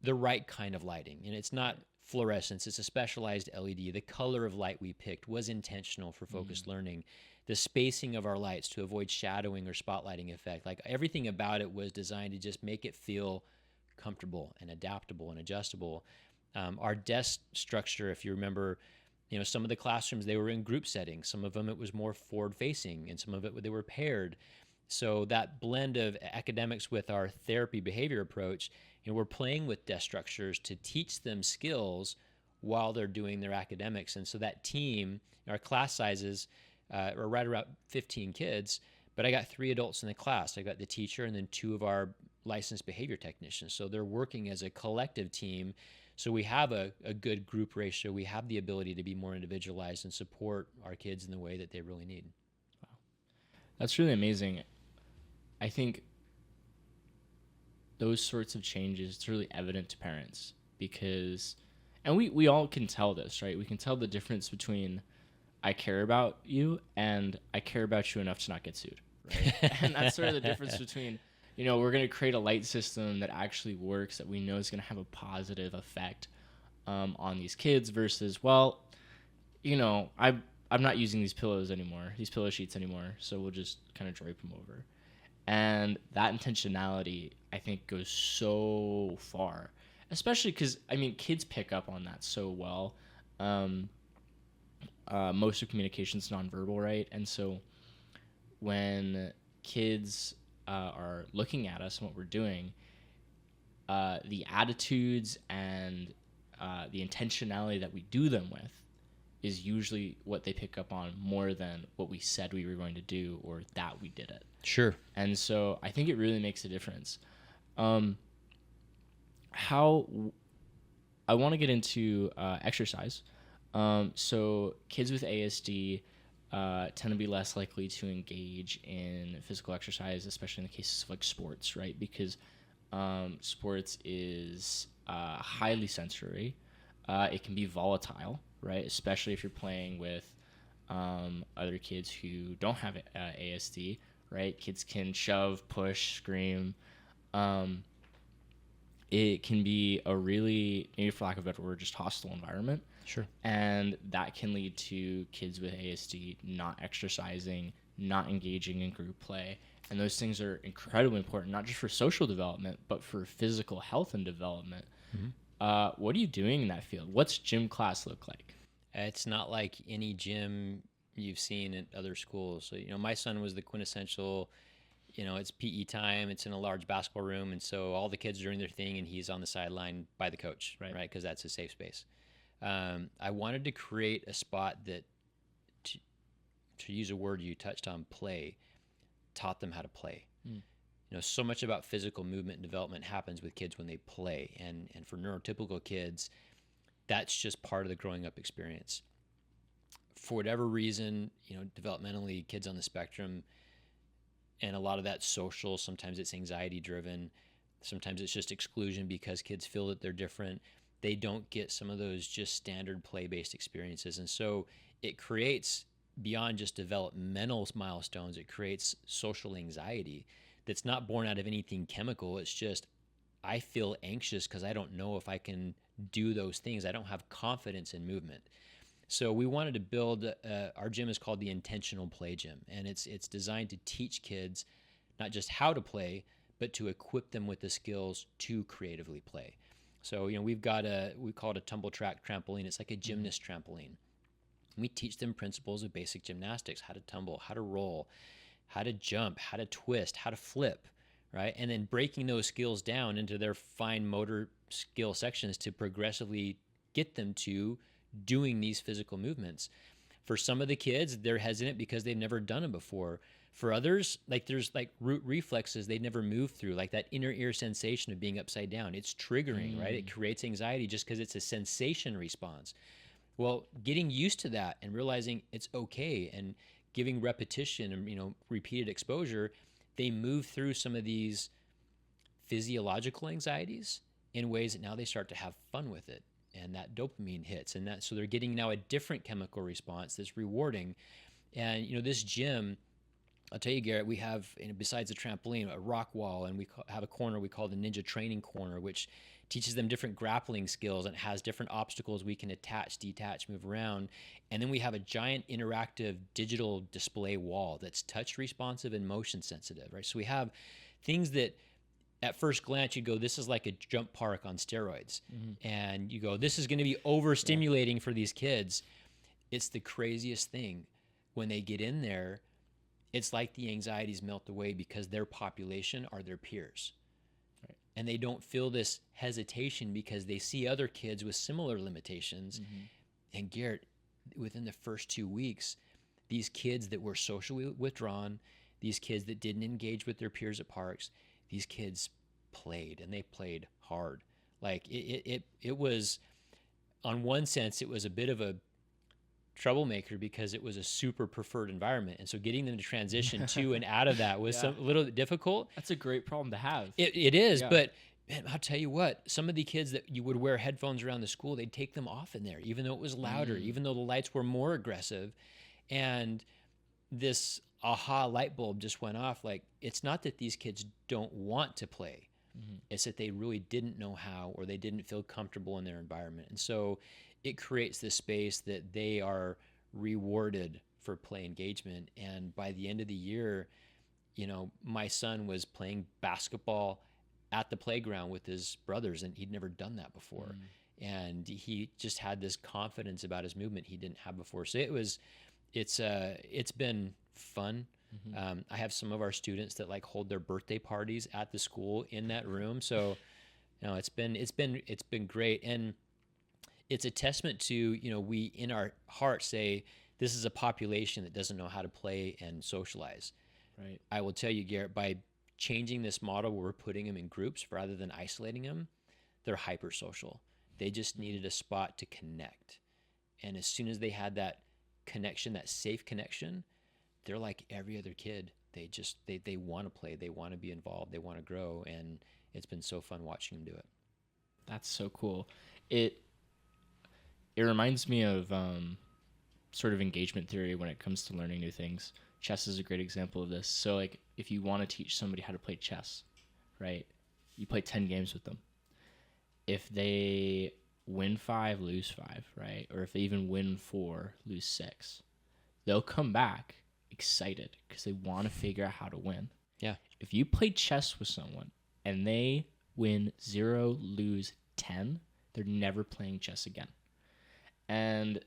the right kind of lighting, and it's not fluorescence, it's a specialized LED. The color of light we picked was intentional for focused learning. The spacing of our lights to avoid shadowing or spotlighting effect, like everything about it was designed to just make it feel comfortable and adaptable and adjustable. Our desk structure, if you remember, you know, some of the classrooms, they were in group settings. Some of them, it was more forward facing, and some of it, they were paired. So that blend of academics with our therapy behavior approach, you know, we're playing with desk structures to teach them skills while they're doing their academics. And so that team, our class sizes are right around 15 kids, but I got 3 adults in the class. I got the teacher and then 2 of our licensed behavior technicians. So they're working as a collective team. So we have a good group ratio. We have the ability to be more individualized and support our kids in the way that they really need. Wow. That's really amazing. I think those sorts of changes, it's really evident to parents because, and we all can tell this, right? We can tell the difference between I care about you and I care about you enough to not get sued, right? And that's sort of the difference between, you know, we're going to create a light system that actually works, that we know is going to have a positive effect on these kids versus, well, you know, I'm not using these pillows anymore, these pillow sheets anymore, so we'll just kind of drape them over. And that intentionality, I think, goes so far, especially because, I mean, kids pick up on that so well. Most of communication is nonverbal, right? And so when kids are looking at us and what we're doing, the attitudes and the intentionality that we do them with is usually what they pick up on more than what we said we were going to do or that we did it. Sure. And so I think it really makes a difference. I want to get into exercise. So kids with ASD tend to be less likely to engage in physical exercise, especially in the cases of like sports, right? Because sports is highly sensory. It can be volatile, right? Especially if you're playing with other kids who don't have ASD, right? Kids can shove, push, scream. It can be a really, maybe for lack of a better word, just hostile environment. Sure. And that can lead to kids with ASD not exercising, not engaging in group play. And those things are incredibly important, not just for social development, but for physical health and development. Mm-hmm. What are you doing in that field? What's gym class look like? It's not like any gym you've seen at other schools. So, you know, my son was the quintessential, you know, it's PE time, it's in a large basketball room, and so all the kids are doing their thing, and he's on the sideline by the coach, right? Because that's a safe space. I wanted to create a spot that, to use a word you touched on, play, taught them how to play. You know, so much about physical movement and development happens with kids when they play, and for neurotypical kids, that's just part of the growing up experience. For whatever reason, you know, developmentally, kids on the spectrum, and a lot of that's social, sometimes it's anxiety driven, sometimes it's just exclusion because kids feel that they're different. They don't get some of those just standard play-based experiences. And so it creates, beyond just developmental milestones, it creates social anxiety that's not born out of anything chemical. It's just, I feel anxious because I don't know if I can do those things. I don't have confidence in movement. So we wanted to build, our gym is called the Intentional Play Gym, and it's designed to teach kids not just how to play, but to equip them with the skills to creatively play. So, you know, we call it a tumble track trampoline. It's like a gymnast trampoline. We teach them principles of basic gymnastics, how to tumble, how to roll, how to jump, how to twist, how to flip, right? And then breaking those skills down into their fine motor skill sections to progressively get them to doing these physical movements. For some of the kids, they're hesitant because they've never done them before. For others, like there's like root reflexes they never moved through, like that inner ear sensation of being upside down. It's triggering, right? It creates anxiety just because it's a sensation response. Well, getting used to that and realizing it's okay and giving repetition and, you know, repeated exposure, they move through some of these physiological anxieties in ways that now they start to have fun with it. And that dopamine hits, and that, so they're getting now a different chemical response that's rewarding. And, you know, this gym, I'll tell you, Garrett, we have, you know, besides the trampoline, a rock wall, and we have a corner we call the Ninja Training Corner, which teaches them different grappling skills and has different obstacles we can attach, detach, move around. And then we have a giant interactive digital display wall that's touch responsive and motion sensitive, right? So we have things that at first glance you go, this is like a jump park on steroids. And you go, this is going to be overstimulating for these kids. It's the craziest thing. When they get in there, it's like the anxieties melt away because their population are their peers. Right. And they don't feel this hesitation because they see other kids with similar limitations. And Garrett, within the first 2 weeks, these kids that were socially withdrawn, these kids that didn't engage with their peers at parks, these kids played, and they played hard. Like it was, on one sense, it was a bit of a troublemaker because it was a super preferred environment, and so getting them to transition to and out of that was a little bit difficult. That's a great problem to have. It is, but man, I'll tell you what, some of the kids that you would wear headphones around the school, they'd take them off in there, even though it was louder, even though the lights were more aggressive. And this aha light bulb just went off. Like, it's not that these kids don't want to play. It's that they really didn't know how, or they didn't feel comfortable in their environment. And so it creates this space that they are rewarded for play engagement. And by the end of the year, you know, my son was playing basketball at the playground with his brothers, and he'd never done that before. And he just had this confidence about his movement he didn't have before. So it's been fun. I have some of our students that like hold their birthday parties at the school in that room. So, you know, it's been great. And it's a testament to, you know, we in our heart say this is a population that doesn't know how to play and socialize. Right. I will tell you, Garrett, by changing this model where we're putting them in groups rather than isolating them, they're hypersocial. They just needed a spot to connect. And as soon as they had that connection, that safe connection, they're like every other kid. They want to play. They want to be involved. They want to grow. And it's been so fun watching them do it. That's so cool. It reminds me of sort of engagement theory when it comes to learning new things. Chess is a great example of this. So like if you want to teach somebody how to play chess, right? You play 10 games with them. If they win 5, lose 5, right? Or if they even win 4, lose 6, they'll come back excited because they want to figure out how to win. Yeah. If you play chess with someone and they win 0, lose 10, they're never playing chess again. And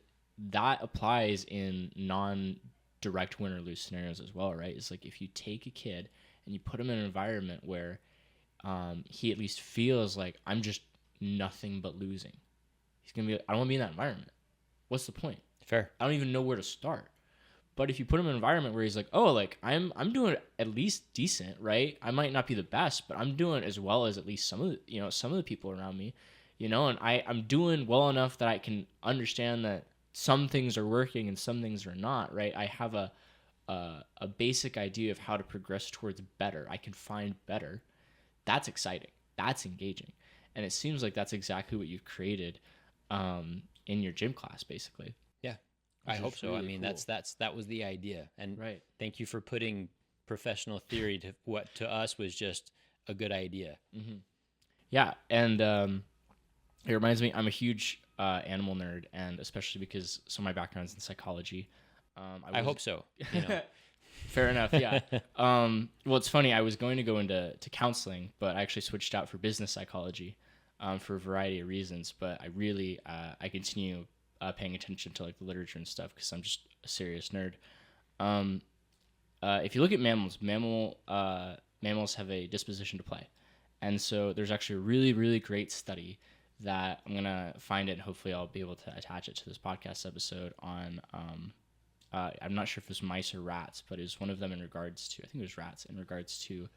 that applies in non-direct win or lose scenarios as well, right? It's like if you take a kid and you put him in an environment where he at least feels like I'm just nothing but losing. He's going to be like, I don't want to be in that environment. What's the point? Fair. I don't even know where to start. But if you put him in an environment where he's like, oh, like I'm doing at least decent, right? I might not be the best, but I'm doing as well as at least some of the people around me, you know, and I'm doing well enough that I can understand that some things are working and some things are not, right? I have a basic idea of how to progress towards better. I can find better. That's exciting. That's engaging. And it seems like that's exactly what you've created in your gym class, basically. Yeah, I hope so. Really, I mean, cool. that was the idea. And right. Thank you for putting professional theory to what to us was just a good idea. Mm-hmm. Yeah, and it reminds me, I'm a huge animal nerd, and especially because some of my background's in psychology. I hope so. You know. Fair enough, yeah. Well, it's funny. I was going to go into counseling, but I actually switched out for business psychology for a variety of reasons. But I really, I continue paying attention to like the literature and stuff because I'm just a serious nerd. If you look at mammals, mammals have a disposition to play. And so there's actually a really, really great study that I'm going to find it. Hopefully I'll be able to attach it to this podcast episode on... I'm not sure if it was mice or rats, but it was one of them in regards to, I think it was rats, in regards to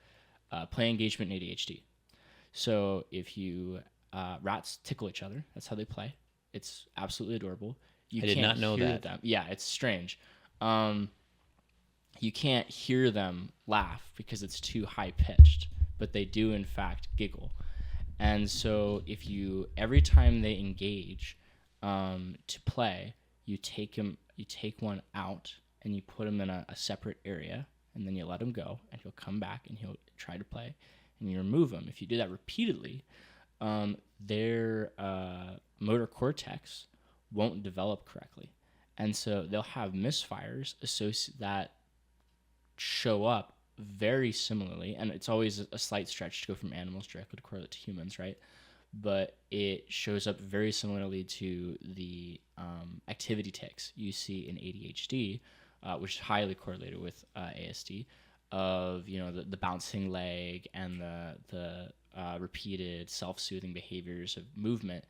play engagement and ADHD. So if you, rats tickle each other, that's how they play. It's absolutely adorable. You I did not know hear that. them. Yeah, it's strange. You can't hear them laugh because it's too high pitched, but they do in fact giggle. And so if you, every time they engage to play, you take one out and you put him in a separate area, and then you let him go, and he'll come back and he'll try to play, and you remove him. If you do that repeatedly, their motor cortex won't develop correctly, and so they'll have misfires that show up very similarly, and it's always a slight stretch to go from animals directly to correlate to humans, right? But it shows up very similarly to the activity tics you see in ADHD, which is highly correlated with ASD, of the bouncing leg and the repeated self-soothing behaviors of movement.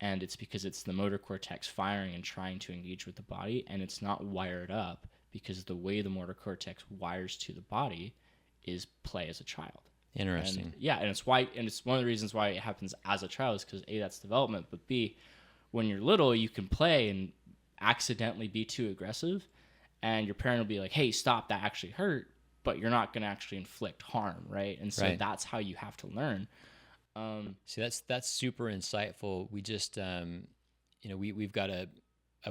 And it's because it's the motor cortex firing and trying to engage with the body, and it's not wired up, because the way the motor cortex wires to the body is play as a child. Interesting. And it's one of the reasons why it happens as a child, is because A, that's development, but B, when you're little, you can play and accidentally be too aggressive, and your parent will be like, hey, stop, that actually hurt, but you're not going to actually inflict harm, right? And so that's how you have to learn. See, that's super insightful. We just, we've got a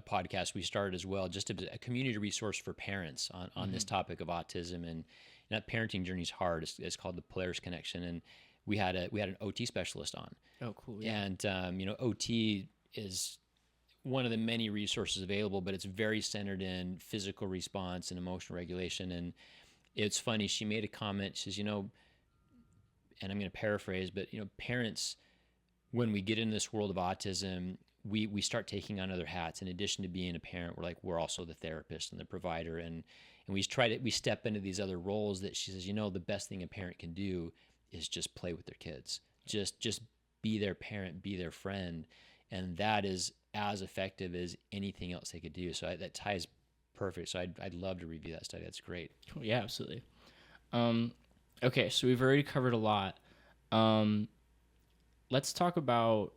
podcast we started as well, just a community resource for parents on this topic of autism, and that parenting journey is hard. It's called the Polaris Connection, and we had an OT specialist on. Oh, cool. Yeah. And OT is one of the many resources available, but it's very centered in physical response and emotional regulation. And it's funny, she made a comment. She says, and I'm going to paraphrase, but parents, when we get in this world of autism, we start taking on other hats. In addition to being a parent, we're also the therapist and the provider, and we step into these other roles that she says, the best thing a parent can do is just play with their kids, just be their parent, be their friend, and that is as effective as anything else they could do. So that ties perfect. So I'd love to review that study. That's great. Cool. Yeah, absolutely. Okay, so we've already covered a lot. Let's talk about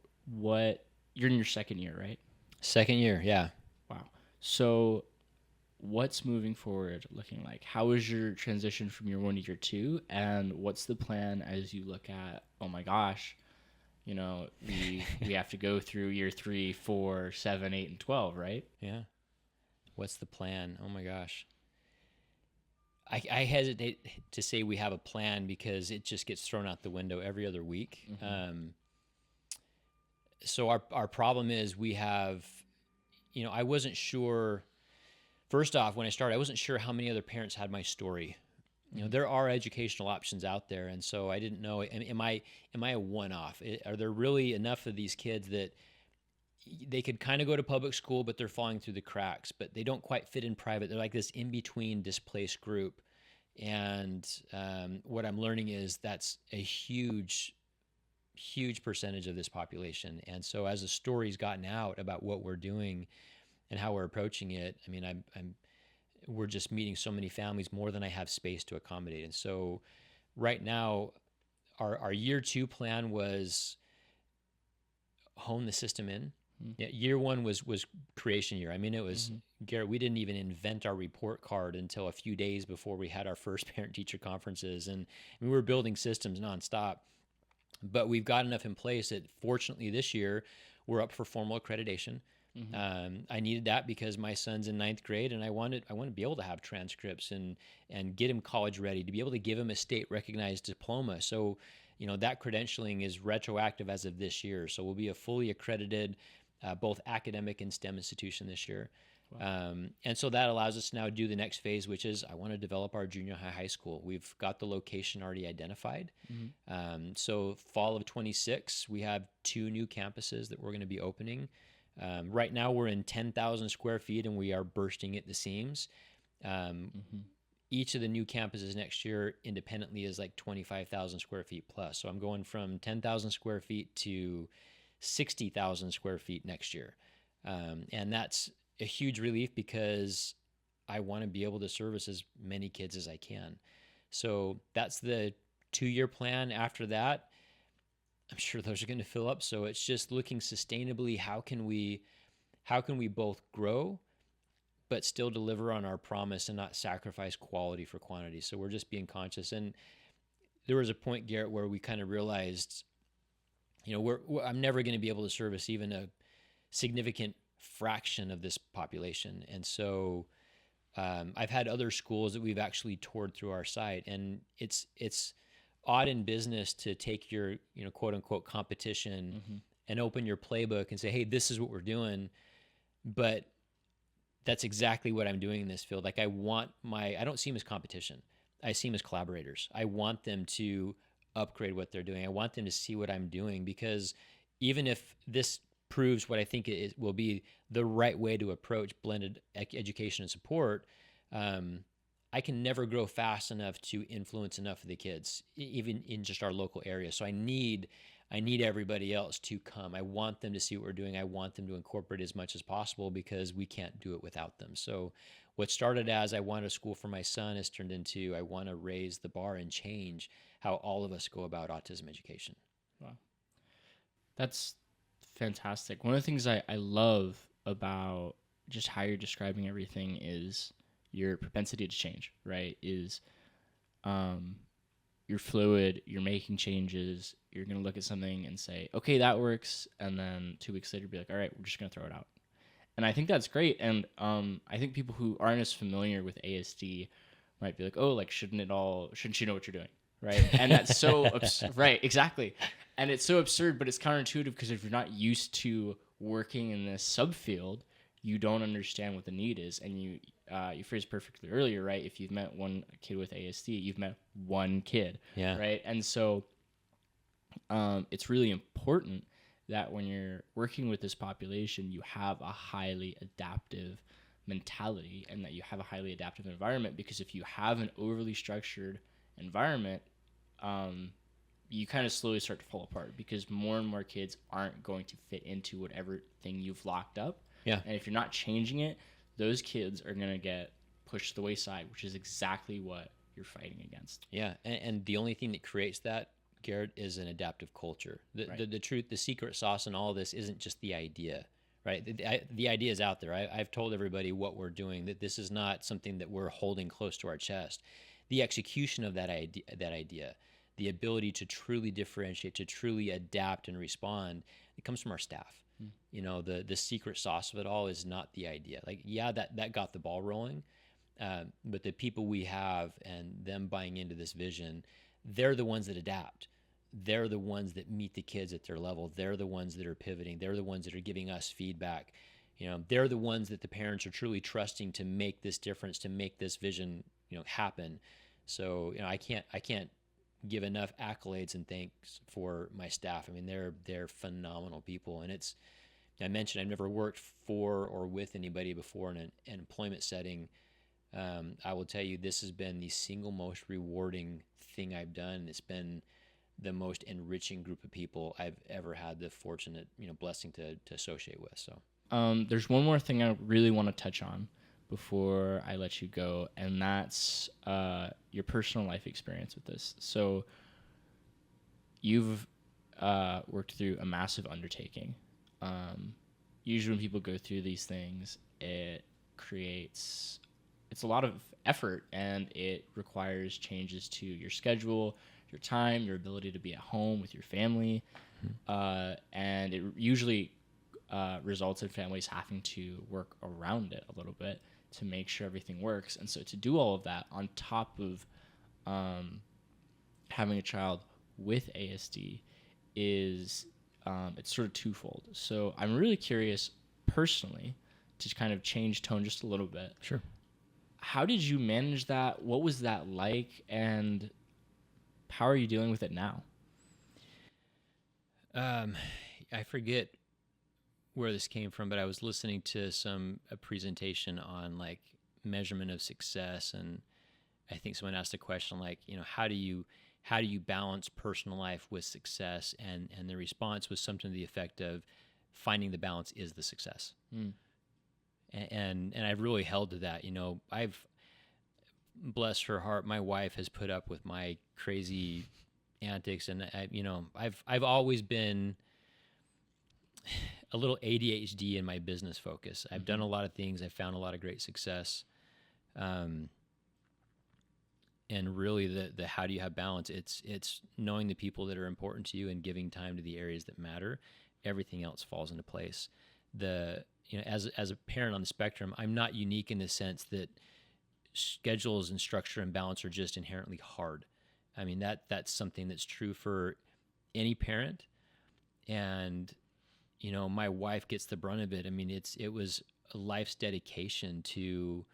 you're in your second year, right? Second year, yeah. Wow. So what's moving forward looking like? How is your transition from year 1 to year 2? And what's the plan as you look at, oh my gosh, we have to go through year 3, 4, 7, 8, and 12, right? Yeah. What's the plan? Oh my gosh. I hesitate to say we have a plan because it just gets thrown out the window every other week. Mm-hmm. So our problem is we have, I wasn't sure, first off, when I started, I wasn't sure how many other parents had my story. There are educational options out there. And so I didn't know, am I a one-off? Are there really enough of these kids that they could kind of go to public school, but they're falling through the cracks, but they don't quite fit in private. They're like this in-between displaced group. And what I'm learning is that's a huge percentage of this population. And so as the story's gotten out about what we're doing and how we're approaching it, we're just meeting so many families more than I have space to accommodate. And so right now, our year 2 plan was hone the system in. Yeah, year 1 was creation year. It was, Garrett, we didn't even invent our report card until a few days before we had our first parent-teacher conferences, and we were building systems nonstop. But we've got enough in place that fortunately this year we're up for formal accreditation. I needed that because my son's in 9th grade, and I want to be able to have transcripts and get him college ready, to be able to give him a state recognized diploma. So, that credentialing is retroactive as of this year. So we'll be a fully accredited both academic and STEM institution this year. Wow. And so that allows us to now do the next phase, which is I want to develop our junior high school. We've got the location already identified. So fall of 26, we have 2 new campuses that we're going to be opening. Right now we're in 10,000 square feet and we are bursting at the seams. Each of the new campuses next year independently is like 25,000 square feet plus. So I'm going from 10,000 square feet to 60,000 square feet next year. And that's a huge relief because I want to be able to service as many kids as I can. So that's the 2-year plan. After that, I'm sure those are going to fill up. So it's just looking sustainably, how can we how can we both grow but still deliver on our promise and not sacrifice quality for quantity? So we're just being conscious. And there was a point, Garrett, where we kind of realized, I'm never going to be able to service even a significant fraction of this population. And so I've had other schools that we've actually toured through our site, and it's odd in business to take your, quote unquote competition and open your playbook and say, hey, this is what we're doing. But that's exactly what I'm doing in this field. Like I don't see them as competition. I see them as collaborators. I want them to upgrade what they're doing. I want them to see what I'm doing, because even if this proves what I think it will be the right way to approach blended education and support, I can never grow fast enough to influence enough of the kids, even in just our local area. So I need everybody else to come. I want them to see what we're doing. I want them to incorporate as much as possible, because we can't do it without them. So what started as I want a school for my son has turned into I want to raise the bar and change how all of us go about autism education. Wow. That's fantastic. One of the things I love about just how you're describing everything is your propensity to change, right? Is you're fluid, you're making changes, you're going to look at something and say, okay, that works. And then 2 weeks later be like, all right, we're just going to throw it out. And I think that's great. And I think people who aren't as familiar with ASD might be like, oh, like, shouldn't you know what you're doing? Right. And that's so absurd. Right. Exactly. And it's so absurd, but it's counterintuitive, because if you're not used to working in this subfield, you don't understand what the need is. And you phrased perfectly earlier, right? If you've met one kid with ASD, you've met one kid. Yeah. Right. And so it's really important that when you're working with this population, you have a highly adaptive mentality and that you have a highly adaptive environment, because if you have an overly structured environment, you kind of slowly start to fall apart, because more and more kids aren't going to fit into whatever thing you've locked up. Yeah. And if you're not changing it, those kids are going to get pushed to the wayside, which is exactly what you're fighting against. Yeah. And the only thing that creates that, Garrett, is an adaptive culture. The truth, the secret sauce in all this isn't just the idea, right? The idea is out there. I've told everybody what we're doing, that this is not something that we're holding close to our chest. The execution of that idea, the ability to truly differentiate, to truly adapt and respond, it comes from our staff. The secret sauce of it all is not the idea. Like, yeah, that got the ball rolling, but the people we have and them buying into this vision, they're the ones that adapt. They're the ones that meet the kids at their level. They're the ones that are pivoting. They're the ones that are giving us feedback. They're the ones that the parents are truly trusting to make this difference, to make this vision, happen. So, I can't give enough accolades and thanks for my staff. I mean, they're phenomenal people. And I mentioned I've never worked for or with anybody before in an employment setting. I will tell you, this has been the single most rewarding thing I've done. It's been the most enriching group of people I've ever had the fortunate, blessing to associate with. So there's one more thing I really want to touch on before I let you go, and that's your personal life experience with this. So you've worked through a massive undertaking. Usually when people go through these things, it's a lot of effort, and it requires changes to your schedule, your time, your ability to be at home with your family. And it usually results in families having to work around it a little bit to make sure everything works. And so to do all of that on top of having a child with ASD is it's sort of twofold. So I'm really curious personally to kind of change tone just a little bit. Sure. How did you manage that? What was that like? And how are you dealing with it now? I forget where this came from, but I was listening to a presentation on like measurement of success, and I think someone asked a question like, how do you balance personal life with success? And the response was something to the effect of finding the balance is the success. And I've really held to that. I've, bless her heart, my wife has put up with my crazy antics, and I've always been a little ADHD in my business focus. I've done a lot of things. I've found a lot of great success. And really the how do you have balance? It's knowing the people that are important to you and giving time to the areas that matter. Everything else falls into place. As a parent on the spectrum, I'm not unique in the sense that schedules and structure and balance are just inherently hard. I mean, that's something that's true for any parent. And, my wife gets the brunt of it. I mean, it was a life's dedication to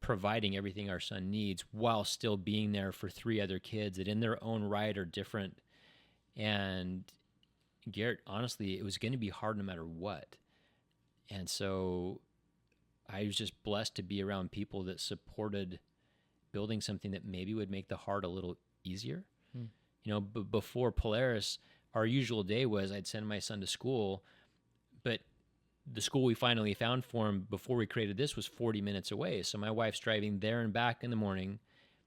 providing everything our son needs while still being there for 3 other kids that in their own right are different. And Garrett, honestly, it was going to be hard no matter what. And so I was just blessed to be around people that supported building something that maybe would make the hard a little easier. But before Polaris, our usual day was I'd send my son to school, but the school we finally found for him before we created this was 40 minutes away. So my wife's driving there and back in the morning,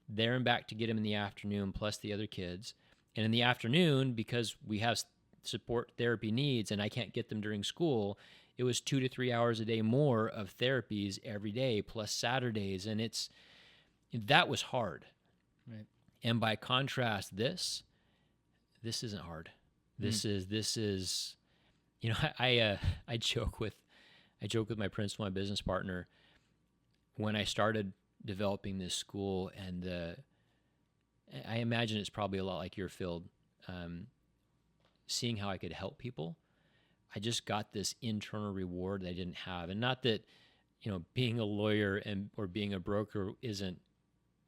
there and back to get him in the afternoon, plus the other kids. And in the afternoon, because we have support therapy needs and I can't get them during school, it was 2 to 3 hours a day more of therapies every day, plus Saturdays. And that was hard. Right. And by contrast, this isn't hard. This is, I joke with my principal, my business partner, when I started developing this school, and I imagine it's probably a lot like your field, seeing how I could help people. I just got this internal reward that I didn't have. And not that, being a lawyer or being a broker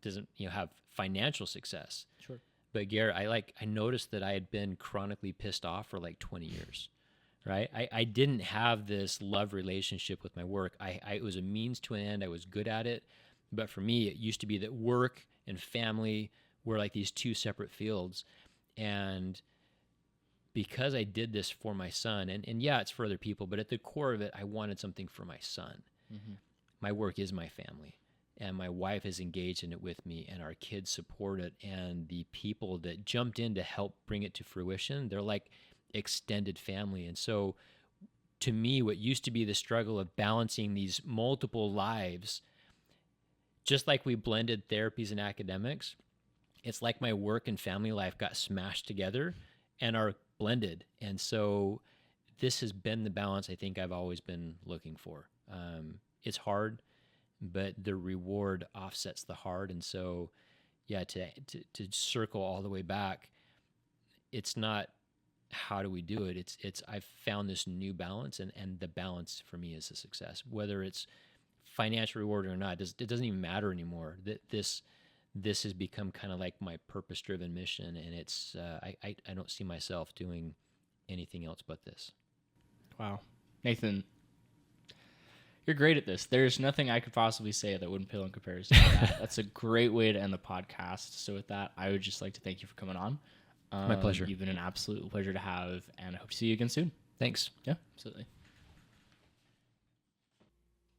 doesn't have financial success. Sure. But Garrett, I noticed that I had been chronically pissed off for like 20 years, right? I didn't have this love relationship with my work. It was a means to an end. I was good at it. But for me, it used to be that work and family were like these 2 separate fields. And because I did this for my son, and yeah, it's for other people, but at the core of it, I wanted something for my son. My work is my family. And my wife is engaged in it with me, and our kids support it. And the people that jumped in to help bring it to fruition, they're like extended family. And so to me, what used to be the struggle of balancing these multiple lives, just like we blended therapies and academics, it's like my work and family life got smashed together and are blended. And so this has been the balance I think I've always been looking for. It's hard, but the reward offsets the hard. And so, yeah, to circle all the way back, it's not how do we do it? It's I've found this new balance, and the balance for me is a success. Whether it's financial reward or not, it doesn't even matter anymore. That this has become kind of like my purpose-driven mission, and it's I don't see myself doing anything else but this. Wow. Nathan, you're great at this. There's nothing I could possibly say that wouldn't pale in comparison to that. That's a great way to end the podcast. So with that, I would just like to thank you for coming on. My pleasure. You've been an absolute pleasure to have, and I hope to see you again soon. Thanks. Yeah, absolutely.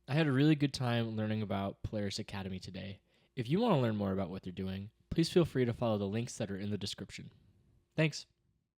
I had a really good time learning about Polaris Academy today. If you want to learn more about what they're doing, please feel free to follow the links that are in the description. Thanks.